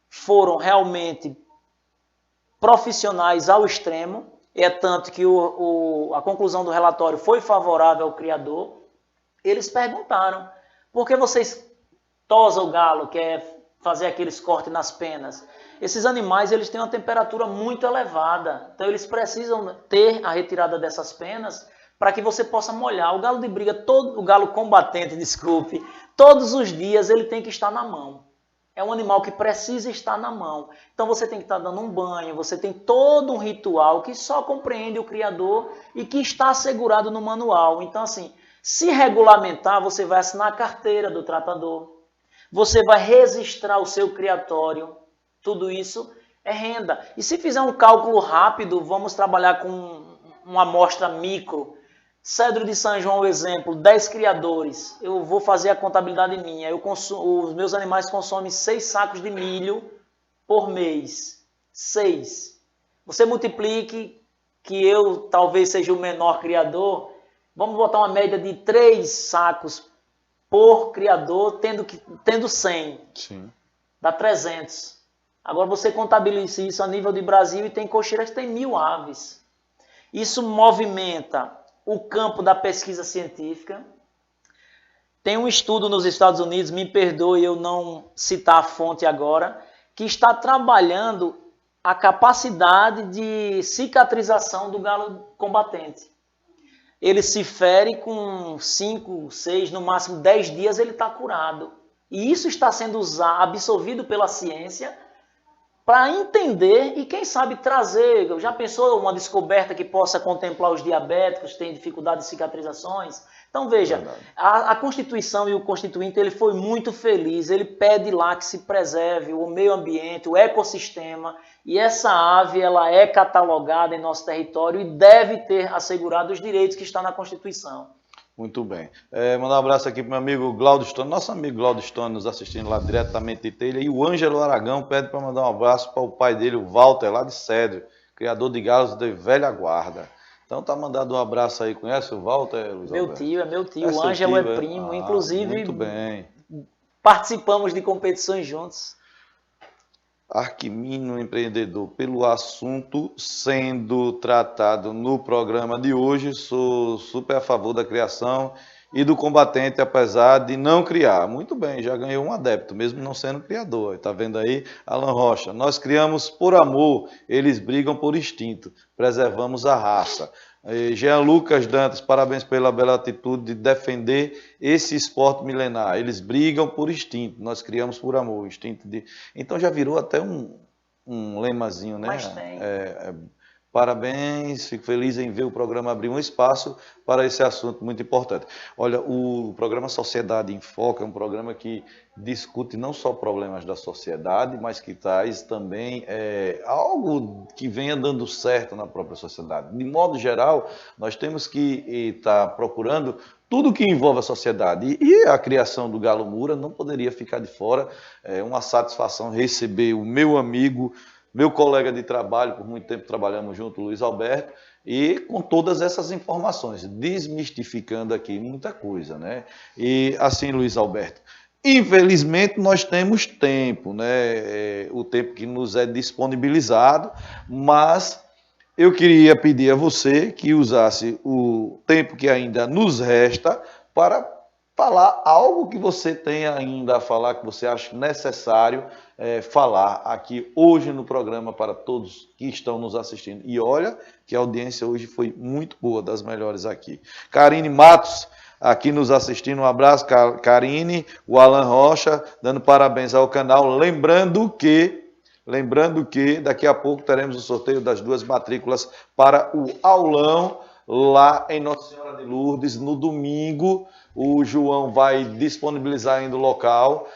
foram realmente profissionais ao extremo, é tanto que a conclusão do relatório foi favorável ao criador. Eles perguntaram, por que vocês tosam o galo, quer fazer aqueles cortes nas penas? Esses animais eles têm uma temperatura muito elevada, então eles precisam ter a retirada dessas penas para que você possa molhar. O galo de briga, o galo combatente, desculpe, todos os dias ele tem que estar na mão. É um animal que precisa estar na mão. Então você tem que estar dando um banho, você tem todo um ritual que só compreende o criador e que está assegurado no manual. Então assim, se regulamentar, você vai assinar a carteira do tratador, você vai registrar o seu criatório, tudo isso é renda. E se fizer um cálculo rápido, vamos trabalhar com uma amostra micro. Cedro de São João, exemplo, 10 criadores. Eu vou fazer a contabilidade minha. Os meus animais consomem 6 sacos de milho por mês. 6. Você multiplique, que eu talvez seja o menor criador, vamos botar uma média de 3 sacos por criador, tendo 100. Sim. Dá 300. Agora você contabiliza isso a nível de Brasil e tem cocheiras que tem 1.000 aves. Isso movimenta o campo da pesquisa científica. Tem um estudo nos Estados Unidos, me perdoe eu não citar a fonte agora, que está trabalhando a capacidade de cicatrização do galo combatente. Ele se fere com 5, 6, no máximo 10 dias ele está curado. E isso está sendo absorvido pela ciência para entender e, quem sabe, trazer. Já pensou uma descoberta que possa contemplar os diabéticos que têm dificuldade de cicatrizações? Então, veja, a Constituição e o Constituinte ele foi muito feliz. Ele pede lá que se preserve o meio ambiente, o ecossistema. E essa ave ela é catalogada em nosso território e deve ter assegurado os direitos que está na Constituição. Muito bem. Mandar um abraço aqui para o meu amigo Glaudio Stone, nosso amigo Glaudio Stone, nos assistindo lá diretamente de Telha. E o Ângelo Aragão pede para mandar um abraço para o pai dele, o Walter, lá de Cedro, criador de galos de velha guarda. Então tá mandado um abraço aí. Conhece o Walter, Luiz Meu Alberto? tio, é meu tio. O Ângelo é primo. Inclusive, muito bem. Participamos de competições juntos. Arquimino Empreendedor, pelo assunto sendo tratado no programa de hoje, sou super a favor da criação e do combatente, apesar de não criar. Muito bem, já ganhou um adepto, mesmo não sendo criador. Está vendo aí, Alan Rocha? Nós criamos por amor, eles brigam por instinto, preservamos a raça. Jean Lucas Dantas, parabéns pela bela atitude de defender esse esporte milenar. Eles brigam por instinto, nós criamos por amor, instinto de... Então já virou até um lemazinho, né? Mas tem. Parabéns, fico feliz em ver o programa abrir um espaço para esse assunto muito importante. Olha, o programa Sociedade em Foco é um programa que discute não só problemas da sociedade, mas que traz também algo que venha dando certo na própria sociedade. De modo geral, nós temos que estar procurando tudo que envolve a sociedade. E a criação do Galo Moura não poderia ficar de fora. É uma satisfação receber o meu amigo, meu colega de trabalho, por muito tempo trabalhamos junto, Luiz Alberto, e com todas essas informações, desmistificando aqui muita coisa, né? E assim, Luiz Alberto, infelizmente nós temos tempo, né? O tempo que nos é disponibilizado, mas eu queria pedir a você que usasse o tempo que ainda nos resta para falar algo que você tenha ainda a falar, que você acha necessário falar aqui hoje no programa para todos que estão nos assistindo. E olha que a audiência hoje foi muito boa, das melhores aqui. Karine Matos, aqui nos assistindo, um abraço, Karine, o Alan Rocha, dando parabéns ao canal, lembrando que daqui a pouco teremos o sorteio das 2 matrículas para o aulão lá em Nossa Senhora de Lourdes, no domingo. O João vai disponibilizar ainda o local,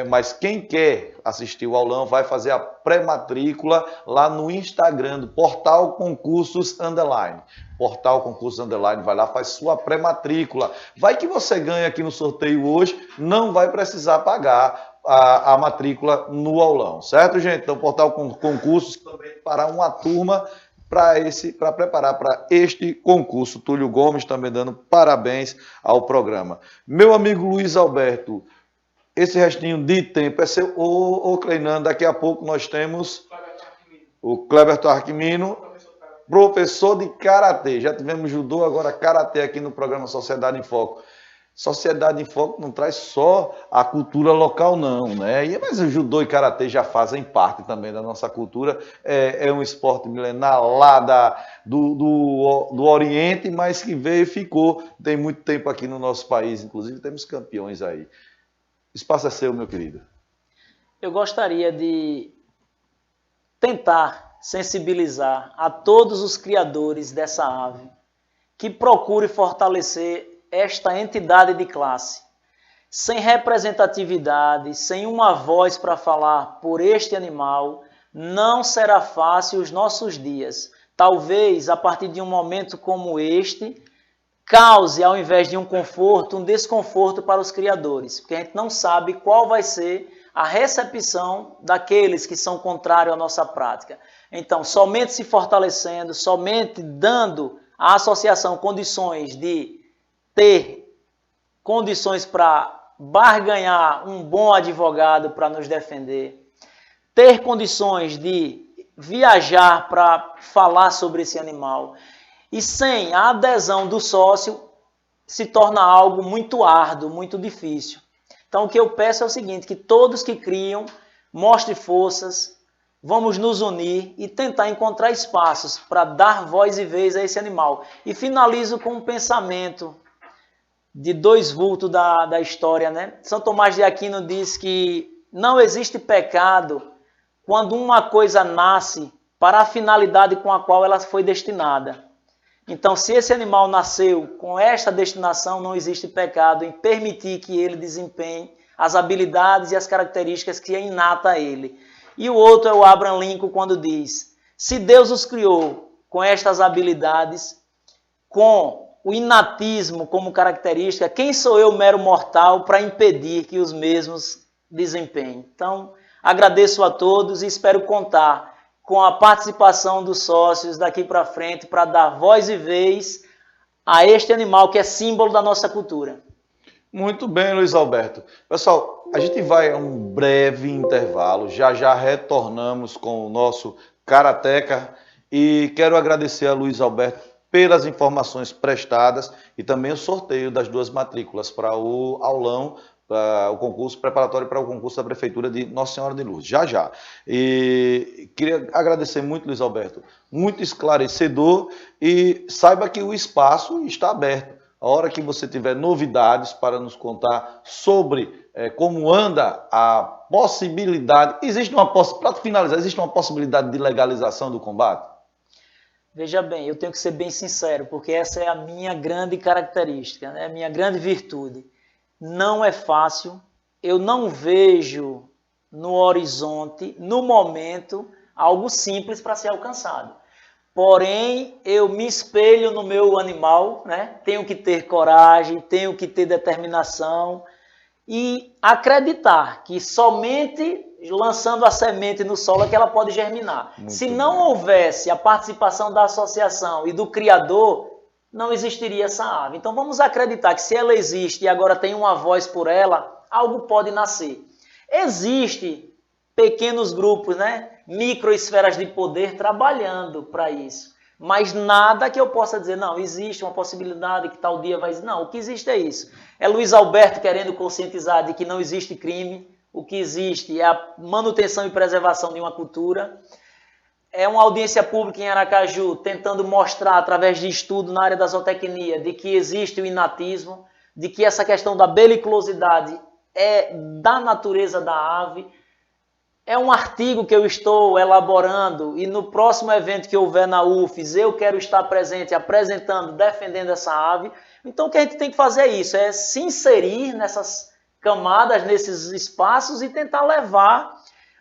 mas quem quer assistir o aulão vai fazer a pré-matrícula lá no Instagram do Portal Concursos Underline. Portal Concursos Underline, vai lá, faz sua pré-matrícula. Vai que você ganha aqui no sorteio hoje, não vai precisar pagar a matrícula no aulão, certo, gente? Então, Portal Concursos também para uma turma para preparar para este concurso. Túlio Gomes também dando parabéns ao programa. Meu amigo Luiz Alberto, esse restinho de tempo é seu. Ô Cleinando, daqui a pouco nós temos o Cleberto Arquimino, professor de Karatê. Já tivemos judô, agora Karatê aqui no programa Sociedade em Foco. Sociedade em Foco não traz só a cultura local, não, né? Mas o judô e karatê já fazem parte também da nossa cultura. É um esporte milenar lá do Oriente, mas que veio e ficou. Tem muito tempo aqui no nosso país, inclusive temos campeões aí. O espaço é seu, meu querido. Eu gostaria de tentar sensibilizar a todos os criadores dessa ave que procure fortalecer esta entidade de classe. Sem representatividade, sem uma voz para falar por este animal, não será fácil os nossos dias. Talvez, a partir de um momento como este, cause, ao invés de um conforto, um desconforto para os criadores, porque a gente não sabe qual vai ser a recepção daqueles que são contrários à nossa prática. Então, somente se fortalecendo, somente dando à associação condições de ter condições para barganhar um bom advogado para nos defender, ter condições de viajar para falar sobre esse animal, e sem a adesão do sócio se torna algo muito árduo, muito difícil. Então o que eu peço é o seguinte, que todos que criam mostrem forças, vamos nos unir e tentar encontrar espaços para dar voz e vez a esse animal. E finalizo com um pensamento de 2 vultos da história, né? São Tomás de Aquino diz que não existe pecado quando uma coisa nasce para a finalidade com a qual ela foi destinada. Então, se esse animal nasceu com esta destinação, não existe pecado em permitir que ele desempenhe as habilidades e as características que é inata a ele. E o outro é o Abraham Lincoln quando diz, se Deus os criou com estas habilidades, com o inatismo como característica, quem sou eu, mero mortal, para impedir que os mesmos desempenhem? Então, agradeço a todos e espero contar com a participação dos sócios daqui para frente para dar voz e vez a este animal que é símbolo da nossa cultura. Muito bem, Luiz Alberto. Pessoal, a gente vai a um breve intervalo, já retornamos com o nosso Karateka e quero agradecer a Luiz Alberto pelas informações prestadas e também o sorteio das 2 matrículas para o aulão, o concurso preparatório para o concurso da Prefeitura de Nossa Senhora de Lourdes, já. E queria agradecer muito, Luiz Alberto, muito esclarecedor, e saiba que o espaço está aberto. A hora que você tiver novidades para nos contar sobre como anda a possibilidade, para finalizar, existe uma possibilidade de legalização do combate? Veja bem, eu tenho que ser bem sincero, porque essa é a minha grande característica, né? A minha grande virtude. Não é fácil, eu não vejo no horizonte, no momento, algo simples para ser alcançado. Porém, eu me espelho no meu animal, né? Tenho que ter coragem, tenho que ter determinação e acreditar que somente lançando a semente no solo é que ela pode germinar. Se não houvesse a participação da associação e do criador, não existiria essa ave. Então vamos acreditar que se ela existe e agora tem uma voz por ela, algo pode nascer. Existem pequenos grupos, né? Microesferas de poder trabalhando para isso. Mas nada que eu possa dizer, não, existe uma possibilidade que tal dia vai... Não, o que existe é isso. É Luiz Alberto querendo conscientizar de que não existe crime. O que existe é a manutenção e preservação de uma cultura. É uma audiência pública em Aracaju tentando mostrar, através de estudo na área da zootecnia, de que existe o inatismo, de que essa questão da beliculosidade é da natureza da ave. É um artigo que eu estou elaborando e no próximo evento que houver na UFES, eu quero estar presente, apresentando, defendendo essa ave. Então o que a gente tem que fazer é isso, é se inserir nessas camadas, nesses espaços e tentar levar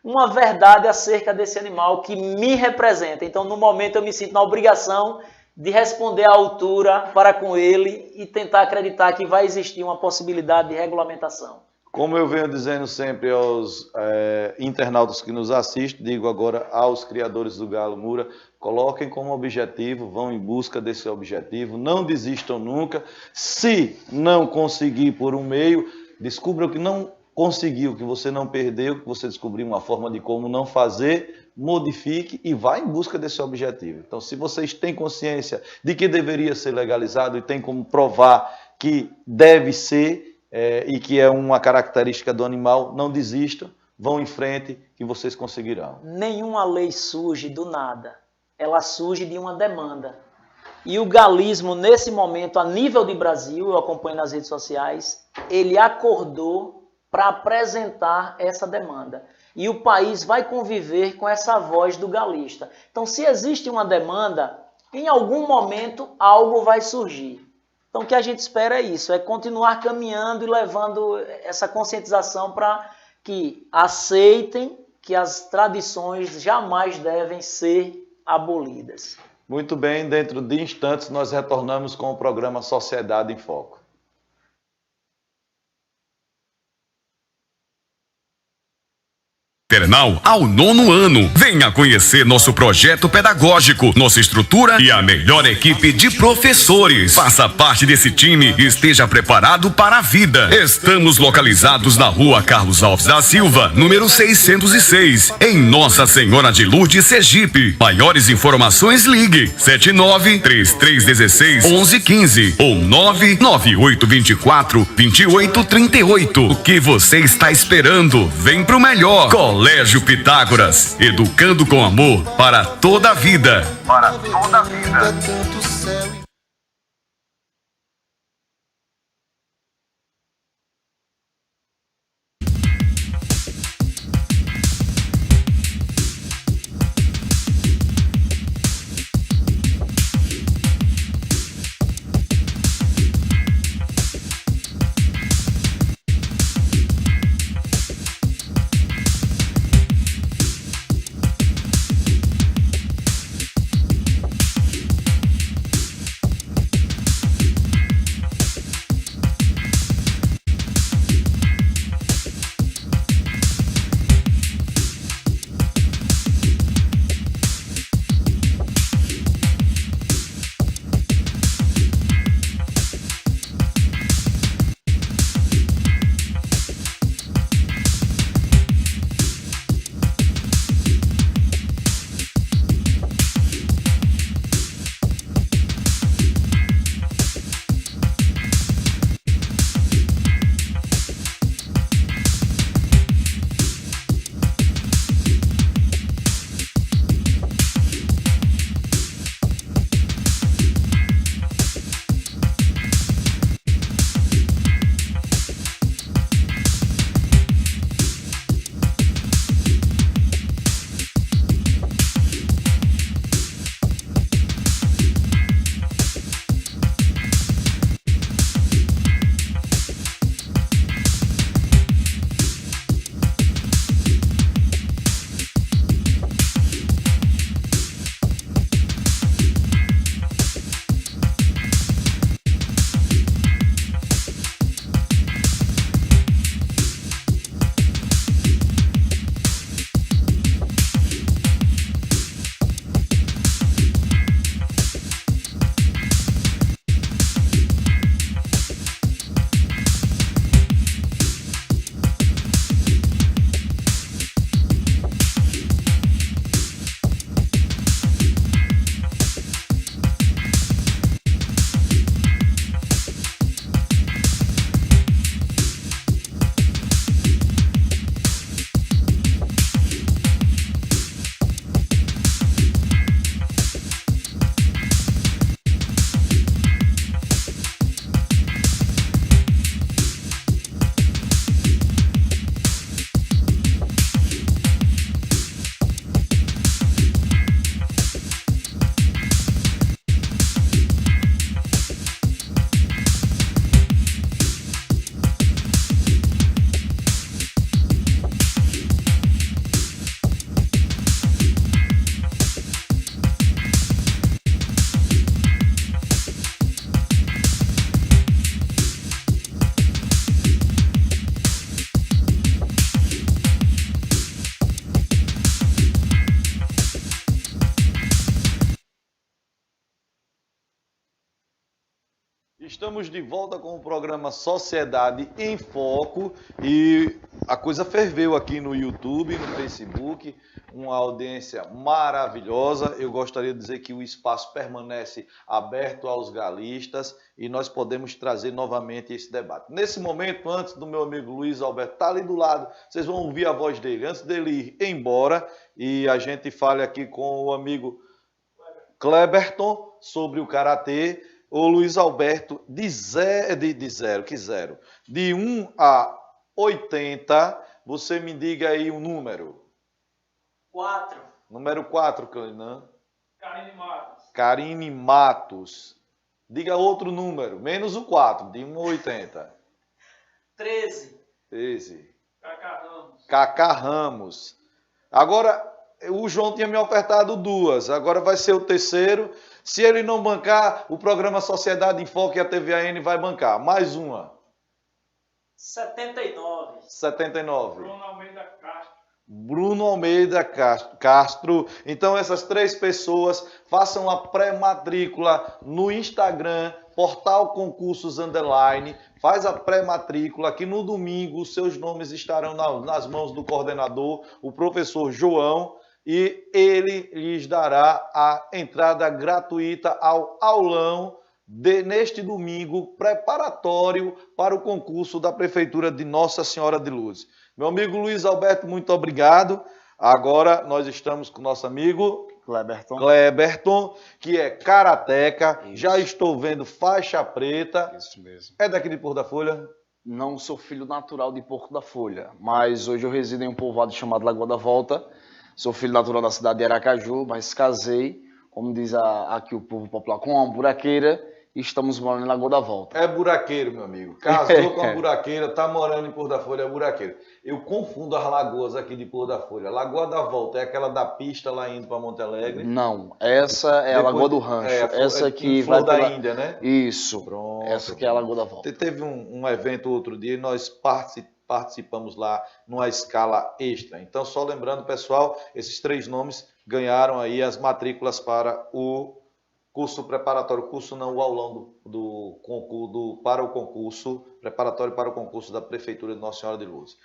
uma verdade acerca desse animal que me representa. Então, no momento, eu me sinto na obrigação de responder à altura para com ele e tentar acreditar que vai existir uma possibilidade de regulamentação. Como eu venho dizendo sempre aos internautas que nos assistem, digo agora aos criadores do Galo Moura, coloquem como objetivo, vão em busca desse objetivo, não desistam nunca. Se não conseguir por um meio, descubra o que não conseguiu, que você não perdeu, que você descobriu uma forma de como não fazer, modifique e vá em busca desse objetivo. Então, se vocês têm consciência de que deveria ser legalizado e tem como provar que deve ser e que é uma característica do animal, não desistam, vão em frente que vocês conseguirão. Nenhuma lei surge do nada, ela surge de uma demanda. E o galismo, nesse momento, a nível de Brasil, eu acompanho nas redes sociais, ele acordou para apresentar essa demanda. E o país vai conviver com essa voz do galista. Então, se existe uma demanda, em algum momento algo vai surgir. Então, o que a gente espera é isso, é continuar caminhando e levando essa conscientização para que aceitem que as tradições jamais devem ser abolidas. Muito bem, dentro de instantes nós retornamos com o programa Sociedade em Foco. Maternal ao 9º ano. Venha conhecer nosso projeto pedagógico, nossa estrutura e a melhor equipe de professores. Faça parte desse time e esteja preparado para a vida. Estamos localizados na Rua Carlos Alves da Silva, número 606, em Nossa Senhora de Lourdes, Sergipe. Maiores informações, ligue 79-3316-1115 ou 99824-2838. O que você está esperando? Vem pro melhor. Colégio Pitágoras, educando com amor para toda a vida. Para toda a vida. Estamos de volta com o programa Sociedade em Foco e a coisa ferveu aqui no YouTube, no Facebook, uma audiência maravilhosa. Eu gostaria de dizer que o espaço permanece aberto aos galistas e nós podemos trazer novamente esse debate. Nesse momento, antes do meu amigo Luiz Alberto estar ali do lado, vocês vão ouvir a voz dele, antes dele ir embora, e a gente fale aqui com o amigo Cleberton sobre o Karatê. Ô Luiz Alberto, de 1 a 80, você me diga aí um número. 4. Número 4, Cleinan. Karine Matos. Karine Matos. Diga outro número, menos o 4, de 1 a 80. 13. 13. Cacá Ramos. Cacá Ramos. Agora, o João tinha me ofertado 2, agora vai ser o terceiro. Se ele não bancar, o programa Sociedade em Foco e a TVAN vai bancar. Mais uma. 79. 79. Bruno Almeida Castro. Bruno Almeida Castro. Então, essas 3 pessoas façam a pré-matrícula no Instagram, Portal Concursos Underline. Faz a pré-matrícula, que no domingo os seus nomes estarão nas mãos do coordenador, o professor João, e ele lhes dará a entrada gratuita ao aulão neste domingo, preparatório para o concurso da Prefeitura de Nossa Senhora de Lourdes. Meu amigo Luiz Alberto, muito obrigado. Agora nós estamos com o nosso amigo Cleberton, que é karateca. Isso. Já estou vendo faixa preta. Isso mesmo. É daqui de Porto da Folha? Não sou filho natural de Porto da Folha, mas hoje eu resido em um povoado chamado Lagoa da Volta. Sou filho natural da cidade de Aracaju, mas casei, como diz aqui o povo popular, com uma buraqueira e estamos morando em Lagoa da Volta. É buraqueiro, meu amigo. Casou com a buraqueira, tá morando em Porto da Folha, é buraqueiro. Eu confundo as lagoas aqui de Porto da Folha. Lagoa da Volta é aquela da pista lá indo para Monte Alegre? Não, essa é a Lagoa do Rancho. Essa aqui vai pela Índia, né? Isso. Pronto. Essa aqui é a Lagoa da Volta. Teve um evento outro dia e nós participamos lá numa escala extra. Então, só lembrando, pessoal, esses 3 nomes ganharam aí as matrículas para o curso preparatório, curso não, o aulão para o concurso, preparatório para o concurso da Prefeitura de Nossa Senhora de Lourdes.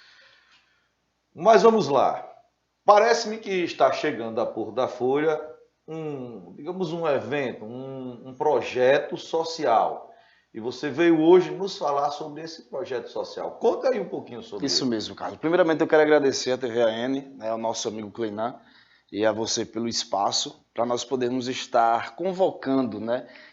Mas vamos lá. Parece-me que está chegando a Porto da Folha digamos um evento, um projeto social. E você veio hoje nos falar sobre esse projeto social. Conta aí um pouquinho sobre isso. Isso mesmo, Carlos. Primeiramente, eu quero agradecer a TVAN, ao nosso amigo Cleinan, e a você pelo espaço, para nós podermos estar convocando,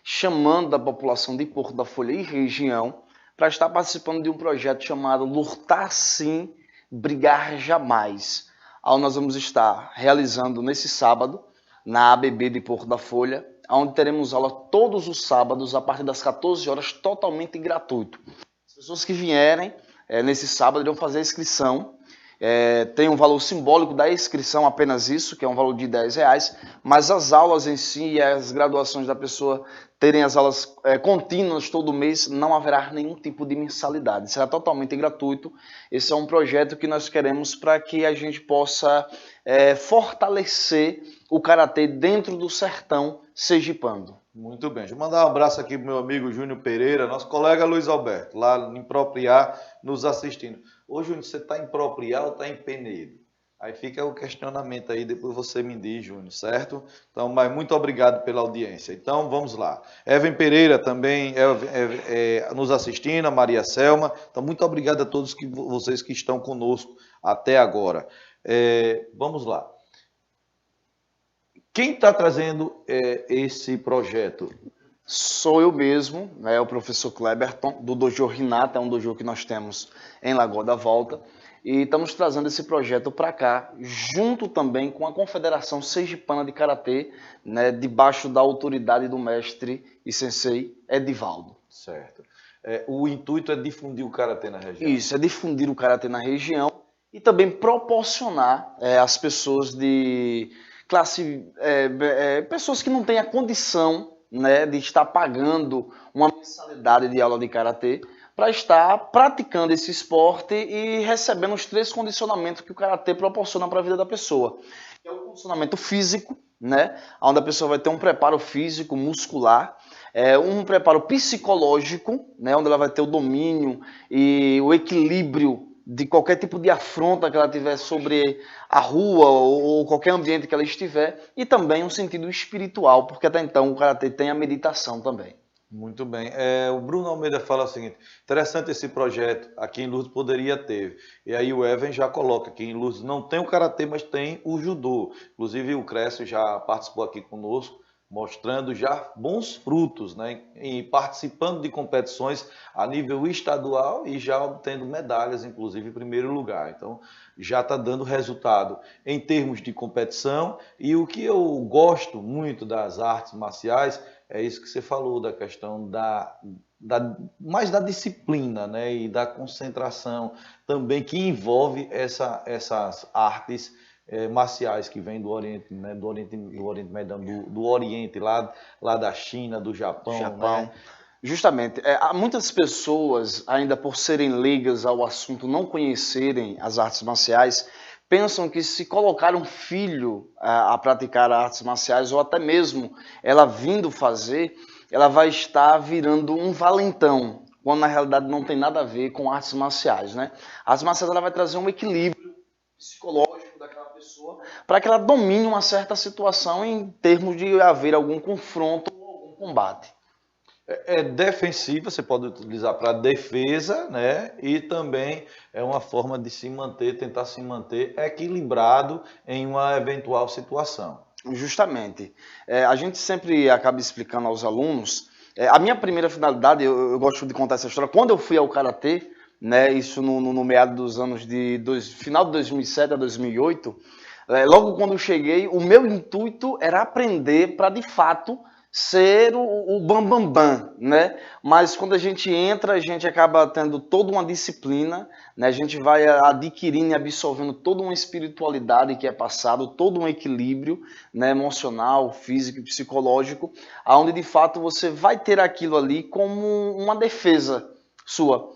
chamando a população de Porto da Folha e região para estar participando de um projeto chamado Lutar Sim, Brigar Jamais, onde nós vamos estar realizando nesse sábado, na ABB de Porto da Folha, onde teremos aula todos os sábados, a partir das 14 horas, totalmente gratuito. As pessoas que vierem nesse sábado irão fazer a inscrição. Tem um valor simbólico da inscrição, apenas isso, que é um valor de R$10, mas as aulas em si e as graduações da pessoa terem as aulas contínuas todo mês, não haverá nenhum tipo de mensalidade, será totalmente gratuito. Esse é um projeto que nós queremos para que a gente possa fortalecer o karatê dentro do sertão sergipano. Muito bem, deixa eu mandar um abraço aqui pro meu amigo Júnior Pereira, nosso colega Luiz Alberto, lá em Propriá, nos assistindo. Ô Júnior, você está em Propriá ou está em Penedo? Aí fica o questionamento aí, depois você me diz, Júnior, certo? Então, mas muito obrigado pela audiência. Então, vamos lá. Evan Pereira também nos assistindo, a Maria Selma. Então, muito obrigado a todos vocês que estão conosco até agora. Vamos lá. Quem está trazendo esse projeto? Sou eu mesmo, o professor Cleberton, do Dojo Rinata, é um dojo que nós temos em Lagoa da Volta, e estamos trazendo esse projeto para cá, junto também com a Confederação Sergipana de Karatê, debaixo da autoridade do mestre e sensei Edivaldo. Certo. O intuito é difundir o Karatê na região? Isso, é difundir o Karatê na região e também proporcionar às pessoas de classe, pessoas que não têm a condição de estar pagando uma mensalidade de aula de karatê para estar praticando esse esporte e recebendo os 3 condicionamentos que o karatê proporciona para a vida da pessoa. É o condicionamento físico, né? Onde a pessoa vai ter um preparo físico, muscular, um preparo psicológico, né? Onde ela vai ter o domínio e o equilíbrio de qualquer tipo de afronta que ela tiver sobre a rua ou qualquer ambiente que ela estiver, e também um sentido espiritual, porque até então o karatê tem a meditação também. Muito bem. O Bruno Almeida fala o seguinte: interessante esse projeto, aqui em Lourdes poderia ter. E aí o Evan já coloca que em Lourdes não tem o karatê, mas tem o judô. Inclusive o Crécio já participou aqui conosco, mostrando já bons frutos, né? E participando de competições a nível estadual e já obtendo medalhas, inclusive em primeiro lugar. Então já está dando resultado em termos de competição. E o que eu gosto muito das artes marciais é isso que você falou, da questão mais da disciplina, né? E da concentração também, que envolve essas artes marciais que vêm do Oriente, né? do Oriente Médio, do Oriente, lá da China, do Japão. Né? Justamente. Muitas pessoas, ainda por serem leigas ao assunto, não conhecerem as artes marciais, pensam que se colocar um filho a praticar artes marciais, ou até mesmo ela vindo fazer, ela vai estar virando um valentão, quando na realidade não tem nada a ver com artes marciais, né? A artes marciais ela vai trazer um equilíbrio psicológico daquela pessoa para que ela domine uma certa situação em termos de haver algum confronto ou algum combate. É defensiva, você pode utilizar para defesa, né? E também é uma forma de se manter, tentar se manter equilibrado em uma eventual situação. Justamente. A gente sempre acaba explicando aos alunos, a minha primeira finalidade, eu gosto de contar essa história, quando eu fui ao Karatê, né, isso no meado dos anos final de 2007 a 2008, logo quando eu cheguei, o meu intuito era aprender para, de fato, ser o bam, né? Mas quando a gente entra, a gente acaba tendo toda uma disciplina, né? A gente vai adquirindo e absorvendo toda uma espiritualidade que é passado, todo um equilíbrio, né? Emocional, físico e psicológico, onde de fato você vai ter aquilo ali como uma defesa sua,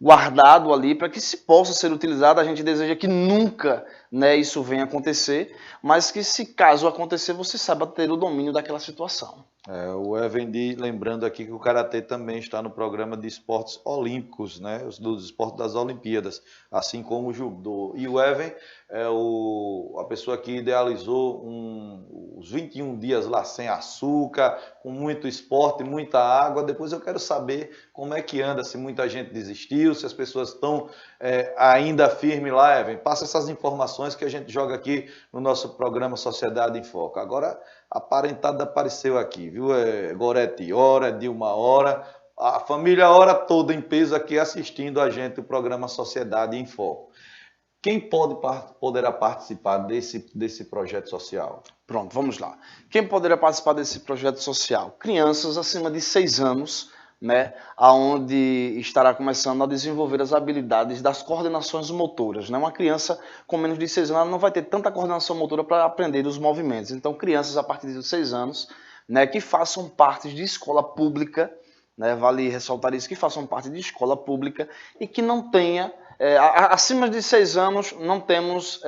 guardado ali para que se possa ser utilizado. A gente deseja que nunca, né, isso venha acontecer, mas que se caso acontecer, você saiba ter o domínio daquela situação. O Evendi, lembrando aqui que o Karatê também está no programa de esportes olímpicos, né? Dos esportes das Olimpíadas, assim como o judô. E o Even é a pessoa que idealizou os 21 dias lá sem açúcar, com muito esporte, muita água. Depois eu quero saber como é que anda, se muita gente desistiu, se as pessoas estão ainda firmes lá, Even. Passa essas informações que a gente joga aqui no nosso programa Sociedade em Foco. Agora, a parentada apareceu aqui, viu? Gorete Hora, Dilma Hora, a família Hora toda em peso aqui assistindo a gente o programa Sociedade em Foco. Quem poderá participar desse projeto social? Pronto, vamos lá. Quem poderá participar desse projeto social? Crianças acima de 6 anos, né, onde estará começando a desenvolver as habilidades das coordenações motoras. Né? Uma criança com menos de 6 anos não vai ter tanta coordenação motora para aprender os movimentos. Então, crianças a partir de 6 anos, né, que façam parte de escola pública, né, vale ressaltar isso, que façam parte de escola pública e que não tenha, acima de 6 anos, não temos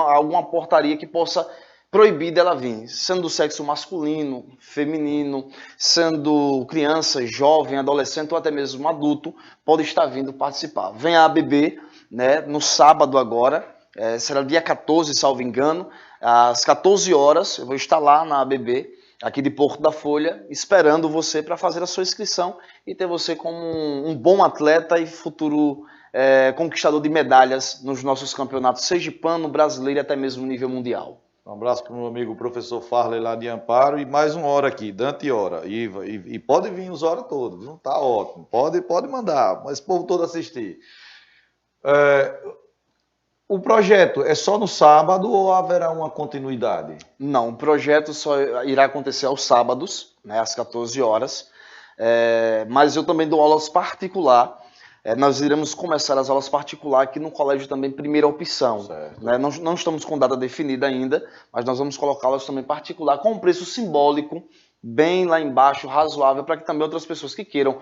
alguma portaria que possa proibir dela vir, sendo do sexo masculino, feminino, sendo criança, jovem, adolescente ou até mesmo adulto, pode estar vindo participar. Vem a ABB, né, no sábado agora, será dia 14, salvo engano, às 14 horas, eu vou estar lá na ABB, aqui de Porto da Folha, esperando você para fazer a sua inscrição e ter você como um bom atleta e futuro conquistador de medalhas nos nossos campeonatos sergipano, brasileiro e até mesmo nível mundial. Um abraço para o meu amigo professor Farley lá de Amparo e mais uma hora aqui, Dante Hora. E pode vir os horas todos, não tá ótimo. Pode mandar, mas o povo todo assistir. O projeto é só no sábado ou haverá uma continuidade? Não, o projeto só irá acontecer aos sábados, né, às 14 horas. Mas eu também dou aulas particular. Nós iremos começar as aulas particulares aqui no colégio também, primeira opção. Né? Não estamos com data definida ainda, mas nós vamos colocá-las também particular com um preço simbólico, bem lá embaixo, razoável, para que também outras pessoas que queiram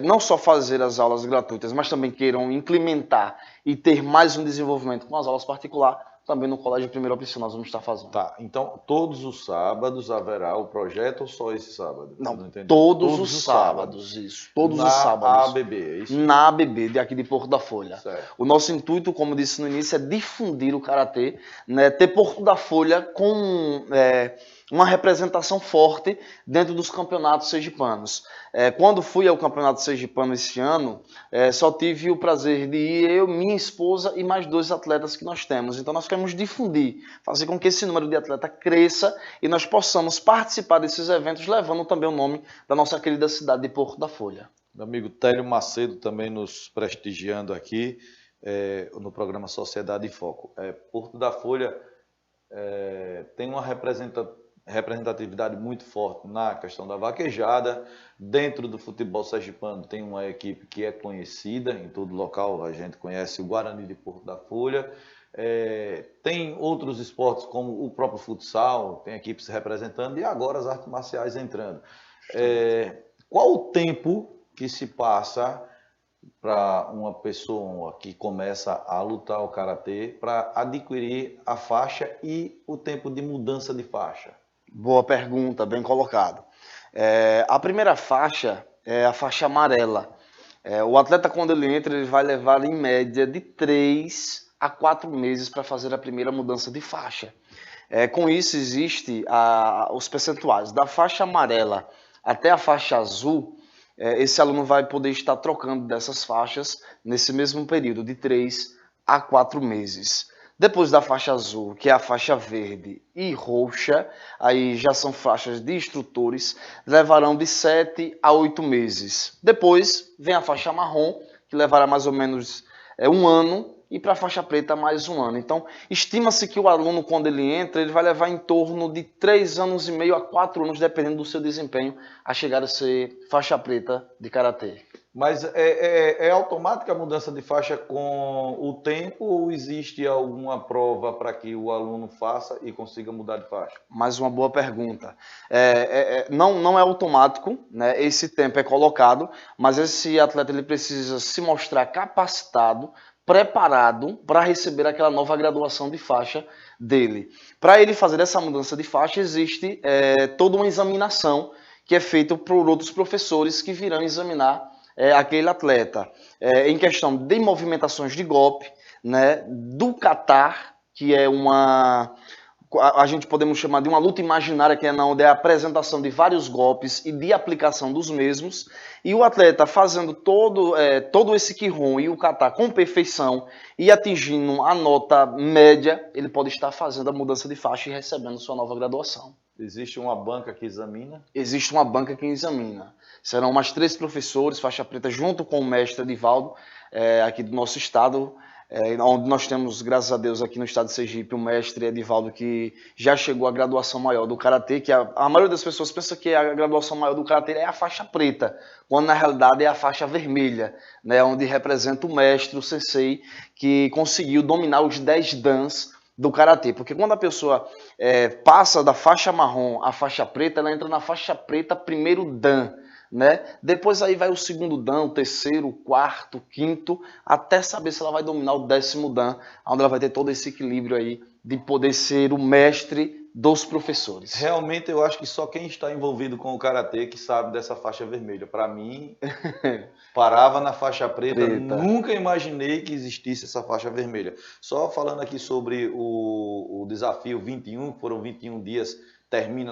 não só fazer as aulas gratuitas, mas também queiram implementar e ter mais um desenvolvimento com as aulas particulares, também no Colégio Primeira Opção nós vamos estar fazendo. Tá, então todos os sábados haverá o projeto ou só esse sábado? Não, entendi. todos os sábados, isso. Todos os sábados. Na ABB, é isso? Na ABB, de aqui de Porto da Folha. Certo. O nosso intuito, como disse no início, é difundir o Karatê, né, ter Porto da Folha com uma representação forte dentro dos campeonatos sergipanos. Quando fui ao campeonato sergipano esse ano, só tive o prazer de ir eu, minha esposa e mais 2 atletas que nós temos. Então nós queremos difundir, fazer com que esse número de atleta cresça e nós possamos participar desses eventos, levando também o nome da nossa querida cidade de Porto da Folha. Meu amigo Télio Macedo também nos prestigiando aqui no programa Sociedade em Foco. Porto da Folha tem uma representatividade muito forte na questão da vaquejada. Dentro do futebol sergipano tem uma equipe que é conhecida em todo local, a gente conhece o Guarani de Porto da Folha. Tem outros esportes como o próprio futsal, tem equipes representando e agora as artes marciais entrando. Qual o tempo que se passa para uma pessoa que começa a lutar o karatê para adquirir a faixa e o tempo de mudança de faixa? Boa pergunta, bem colocado. A primeira faixa é a faixa amarela. O atleta, quando ele entra, ele vai levar em média de 3 a 4 meses para fazer a primeira mudança de faixa. Com isso, existe os percentuais. Da faixa amarela até a faixa azul, esse aluno vai poder estar trocando dessas faixas nesse mesmo período, de 3 a 4 meses. Depois da faixa azul, que é a faixa verde e roxa, aí já são faixas de instrutores, levarão de 7 a 8 meses. Depois vem a faixa marrom, que levará mais ou menos 1 ano, e para a faixa preta mais 1 ano. Então, estima-se que o aluno, quando ele entra, ele vai levar em torno de 3 anos e meio a 4 anos, dependendo do seu desempenho, a chegar a ser faixa preta de karatê. Mas é automática a mudança de faixa com o tempo ou existe alguma prova para que o aluno faça e consiga mudar de faixa? Mais uma boa pergunta. Não é automático, né? Esse tempo é colocado, mas esse atleta ele precisa se mostrar capacitado, preparado para receber aquela nova graduação de faixa dele. Para ele fazer essa mudança de faixa, existe toda uma examinação que é feita por outros professores que virão examinar aquele atleta. Em questão de movimentações de golpe, né, do catar, que é a gente podemos chamar de uma luta imaginária, que é onde é a apresentação de vários golpes e de aplicação dos mesmos, e o atleta fazendo todo esse kihon e o kata com perfeição e atingindo a nota média, ele pode estar fazendo a mudança de faixa e recebendo sua nova graduação. Existe uma banca que examina? Existe uma banca que examina. Serão mais 3 professores, faixa preta, junto com o mestre Edivaldo, aqui do nosso estado, onde nós temos, graças a Deus, aqui no estado de Sergipe, o mestre Edivaldo, que já chegou à graduação maior do karatê, que a maioria das pessoas pensa que a graduação maior do karatê é a faixa preta, quando na realidade é a faixa vermelha, né, onde representa o mestre, o sensei, que conseguiu dominar os 10 dans do karatê. Porque quando a pessoa passa da faixa marrom à faixa preta, ela entra na faixa preta primeiro dan, né? Depois aí vai o segundo dan, o terceiro, o quarto, o quinto, até saber se ela vai dominar o 10º dan, onde ela vai ter todo esse equilíbrio aí de poder ser o mestre dos professores. Realmente eu acho que só quem está envolvido com o karatê que sabe dessa faixa vermelha. Para mim, parava na faixa preta, nunca imaginei que existisse essa faixa vermelha. Só falando aqui sobre o desafio 21, que foram 21 dias, termina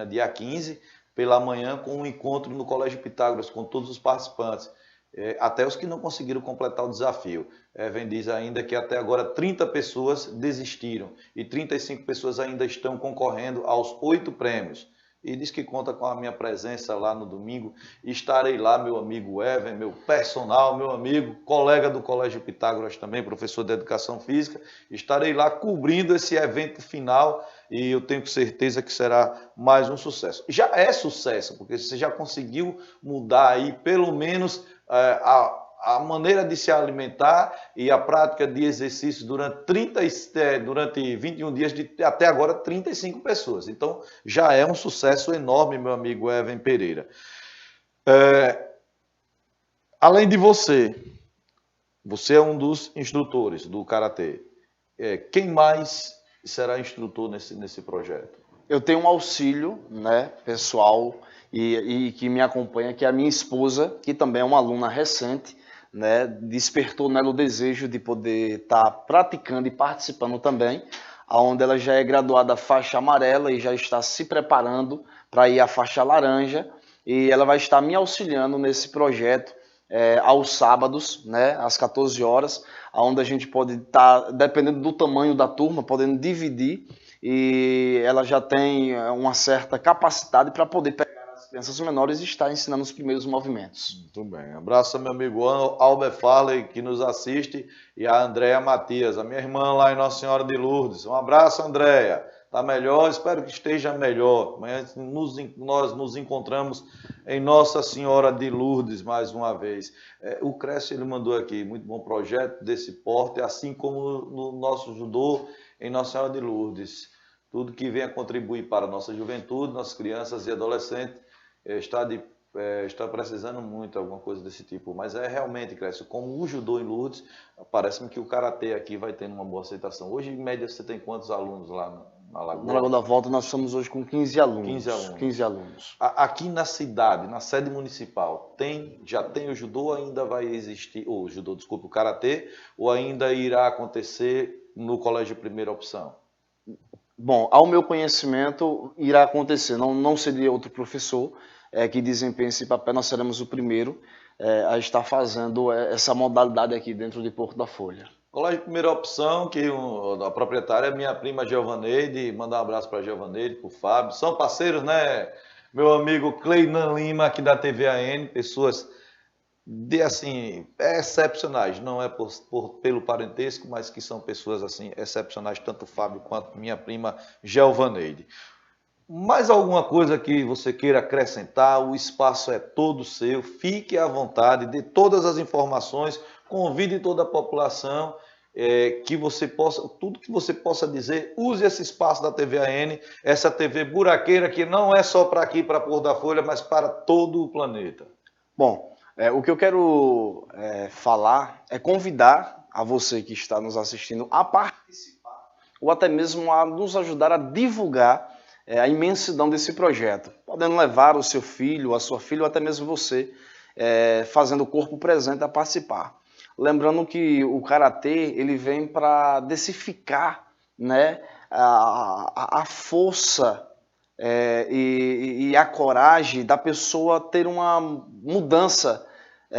dia 15, pela manhã, com um encontro no Colégio Pitágoras, com todos os participantes, até os que não conseguiram completar o desafio. Evan diz ainda que até agora 30 pessoas desistiram e 35 pessoas ainda estão concorrendo aos 8 prêmios. E diz que conta com a minha presença lá no domingo. Estarei lá, meu amigo Evan, meu personal, meu amigo, colega do Colégio Pitágoras também, professor de Educação Física. Estarei lá cobrindo esse evento final e eu tenho certeza que será mais um sucesso. Já é sucesso, porque você já conseguiu mudar aí pelo menos a maneira de se alimentar e a prática de exercício durante 21 dias de até agora 35 pessoas. Então, já é um sucesso enorme, meu amigo Evan Pereira. Além de você é um dos instrutores do karatê. Quem mais será instrutor nesse projeto? Eu tenho um auxílio, né, pessoal e que me acompanha, que é a minha esposa, que também é uma aluna recente, né, despertou nela o desejo de poder estar praticando e participando também, onde ela já é graduada faixa amarela e já está se preparando para ir à faixa laranja, e ela vai estar me auxiliando nesse projeto aos sábados, né, às 14 horas, onde a gente pode estar, dependendo do tamanho da turma, podendo dividir, e ela já tem uma certa capacidade para poder pegar as crianças menores e estar ensinando os primeiros movimentos. Muito bem. Abraço ao meu amigo Albert Farley, que nos assiste, e a Andréa Matias, a minha irmã lá em Nossa Senhora de Lourdes. Um abraço, Andréa. Está melhor? Espero que esteja melhor. Amanhã nós nos encontramos em Nossa Senhora de Lourdes mais uma vez. O Cresce, ele mandou aqui, muito bom projeto desse porte, assim como no nosso judô em Nossa Senhora de Lourdes. Tudo que venha contribuir para a nossa juventude, nossas crianças e adolescentes, está precisando muito de alguma coisa desse tipo. Mas realmente, Cresce, como o judô em Lourdes, parece-me que o karatê aqui vai tendo uma boa aceitação. Hoje, em média, você tem quantos alunos lá na Lagoa? Na Lagoa da Volta, nós estamos hoje com 15 alunos. 15 alunos. 15 alunos. Aqui na cidade, na sede municipal, já tem o judô ou ainda vai existir, o karatê, ou ainda irá acontecer no colégio Primeira Opção? Bom, ao meu conhecimento, irá acontecer. Não seria outro professor que desempenhe esse papel, nós seremos o primeiro a estar fazendo essa modalidade aqui dentro de Porto da Folha. Colégio Primeira Opção, que a proprietária é minha prima Giovaneide, mandar um abraço para a Giovaneide, para o Fábio, são parceiros, né? Meu amigo Cleinan Lima, aqui da TVAN, pessoas excepcionais, não é pelo parentesco, mas que são pessoas assim excepcionais, tanto o Fábio quanto minha prima Giovaneide. Mais alguma coisa que você queira acrescentar? O espaço é todo seu, fique à vontade, dê todas as informações, convide toda a população, tudo que você possa dizer, use esse espaço da TVAN, essa TV buraqueira que não é só para aqui, para Porto da Folha, mas para todo o planeta. Bom, o que eu quero falar é convidar a você que está nos assistindo a participar, ou até mesmo a nos ajudar a divulgar a imensidão desse projeto, podendo levar o seu filho, a sua filha, ou até mesmo você, fazendo o corpo presente a participar. Lembrando que o karatê ele vem para densificar, né, a força e a coragem da pessoa ter uma mudança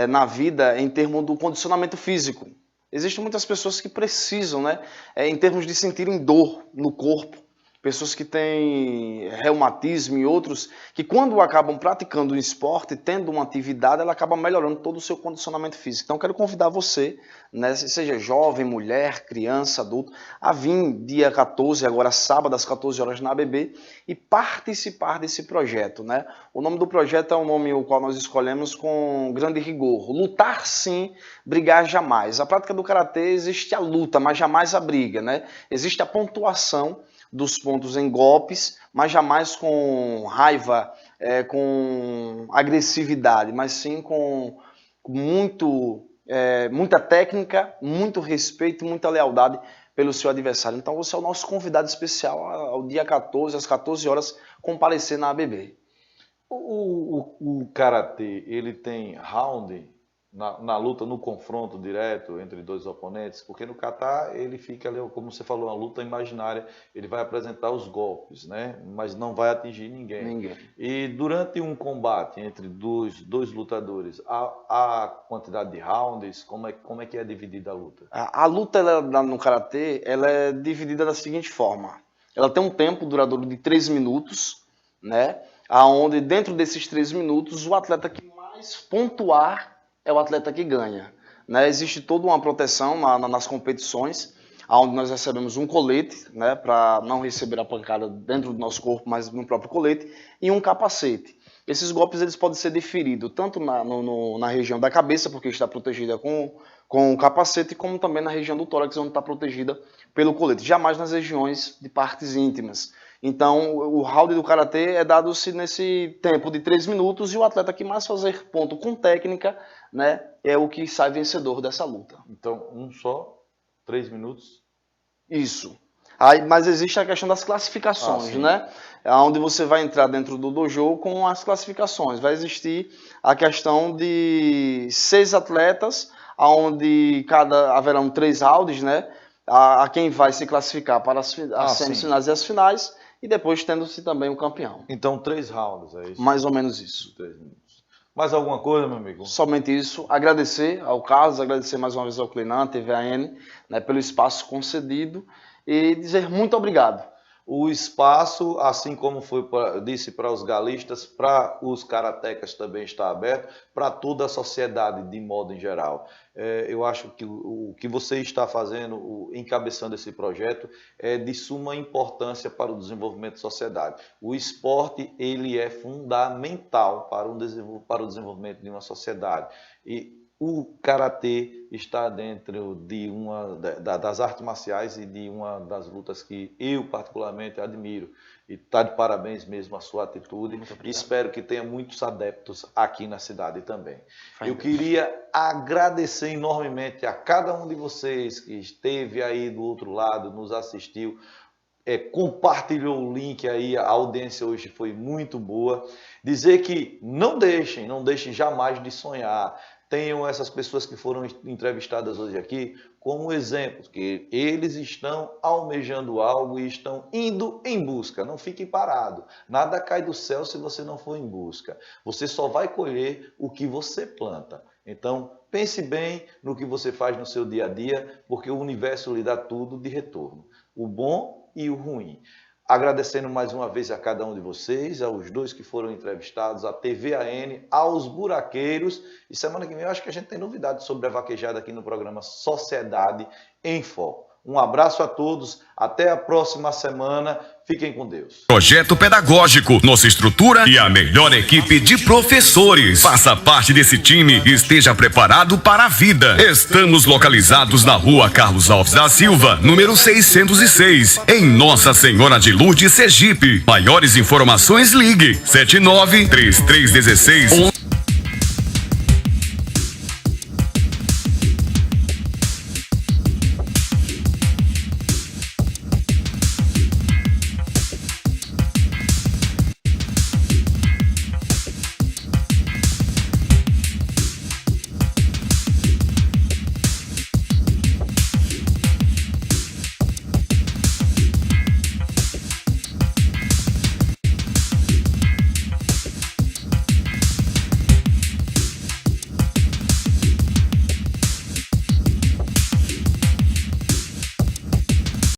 na vida em termos do condicionamento físico. Existem muitas pessoas que precisam, né, em termos de sentirem dor no corpo, pessoas que têm reumatismo e outros, que quando acabam praticando um esporte, tendo uma atividade, ela acaba melhorando todo o seu condicionamento físico. Então, eu quero convidar você, né, seja jovem, mulher, criança, adulto, a vir dia 14, agora sábado, às 14 horas na ABB, e participar desse projeto, né? O nome do projeto é um nome o qual nós escolhemos com grande rigor. Lutar sim, brigar jamais. A prática do karatê existe a luta, mas jamais a briga, né? Existe a pontuação dos pontos em golpes, mas jamais com raiva, com agressividade, mas sim com muita técnica, muito respeito, muita lealdade pelo seu adversário. Então você é o nosso convidado especial ao dia 14, às 14 horas, comparecer na ABB. O karatê, ele tem round na luta, no confronto direto entre dois oponentes? Porque no kata ele fica ali, como você falou, uma luta imaginária, ele vai apresentar os golpes, né? Mas não vai atingir ninguém. E durante um combate entre dois lutadores, a quantidade de rounds, como é que é dividida a luta? A luta no karatê ela é dividida da seguinte forma: ela tem um tempo duradouro de 3 minutos, né? Onde dentro desses 3 minutos o atleta que mais pontuar é o atleta que ganha, né? Existe toda uma proteção nas competições, onde nós recebemos um colete, né, para não receber a pancada dentro do nosso corpo, mas no próprio colete, e um capacete. Esses golpes eles podem ser deferidos tanto na região da cabeça, porque está protegida com o capacete, como também na região do tórax, onde está protegida pelo colete. Jamais nas regiões de partes íntimas. Então, o round do karatê é dado nesse tempo de 3 minutos, e o atleta que mais fazer ponto com técnica, né, é o que sai vencedor dessa luta. Então, 3 minutos? Isso. Aí, mas existe a questão das classificações, né? Onde você vai entrar dentro do dojo com as classificações. Vai existir a questão de 6 atletas, onde haverão 3 rounds, né? A quem vai se classificar para as semifinais e as finais, e depois tendo-se também o campeão. Então 3 rounds, é isso? Mais ou menos isso. 3 minutos. Mais alguma coisa, meu amigo? Somente isso. Agradecer ao Carlos, agradecer mais uma vez ao Cleinan, TVAN, né, pelo espaço concedido e dizer muito obrigado. O espaço, assim como disse para os galistas, para os karatecas também está aberto, para toda a sociedade de modo em geral. Eu acho que o que você está fazendo, encabeçando esse projeto, é de suma importância para o desenvolvimento da sociedade. O esporte, ele é fundamental para o desenvolvimento de uma sociedade. E o karatê está dentro das artes marciais e de uma das lutas que eu particularmente admiro. E está de parabéns mesmo a sua atitude. E espero que tenha muitos adeptos aqui na cidade também. Eu queria agradecer enormemente a cada um de vocês que esteve aí do outro lado, nos assistiu, compartilhou o link aí, a audiência hoje foi muito boa. Dizer que não deixem jamais de sonhar. Tenham essas pessoas que foram entrevistadas hoje aqui como exemplos, que eles estão almejando algo e estão indo em busca. Não fique parado. Nada cai do céu se você não for em busca. Você só vai colher o que você planta. Então, pense bem no que você faz no seu dia a dia, porque o universo lhe dá tudo de retorno. O bom e o ruim. Agradecendo mais uma vez a cada um de vocês, aos 2 que foram entrevistados, à TVAN, aos buraqueiros. E semana que vem eu acho que a gente tem novidades sobre a vaquejada aqui no programa Sociedade em Foco. Um abraço a todos, até a próxima semana, fiquem com Deus. Projeto pedagógico, nossa estrutura e a melhor equipe de professores. Faça parte desse time e esteja preparado para a vida. Estamos localizados na Rua Carlos Alves da Silva, número 606, em Nossa Senhora de Lourdes, Sergipe. Maiores informações, ligue 79 3316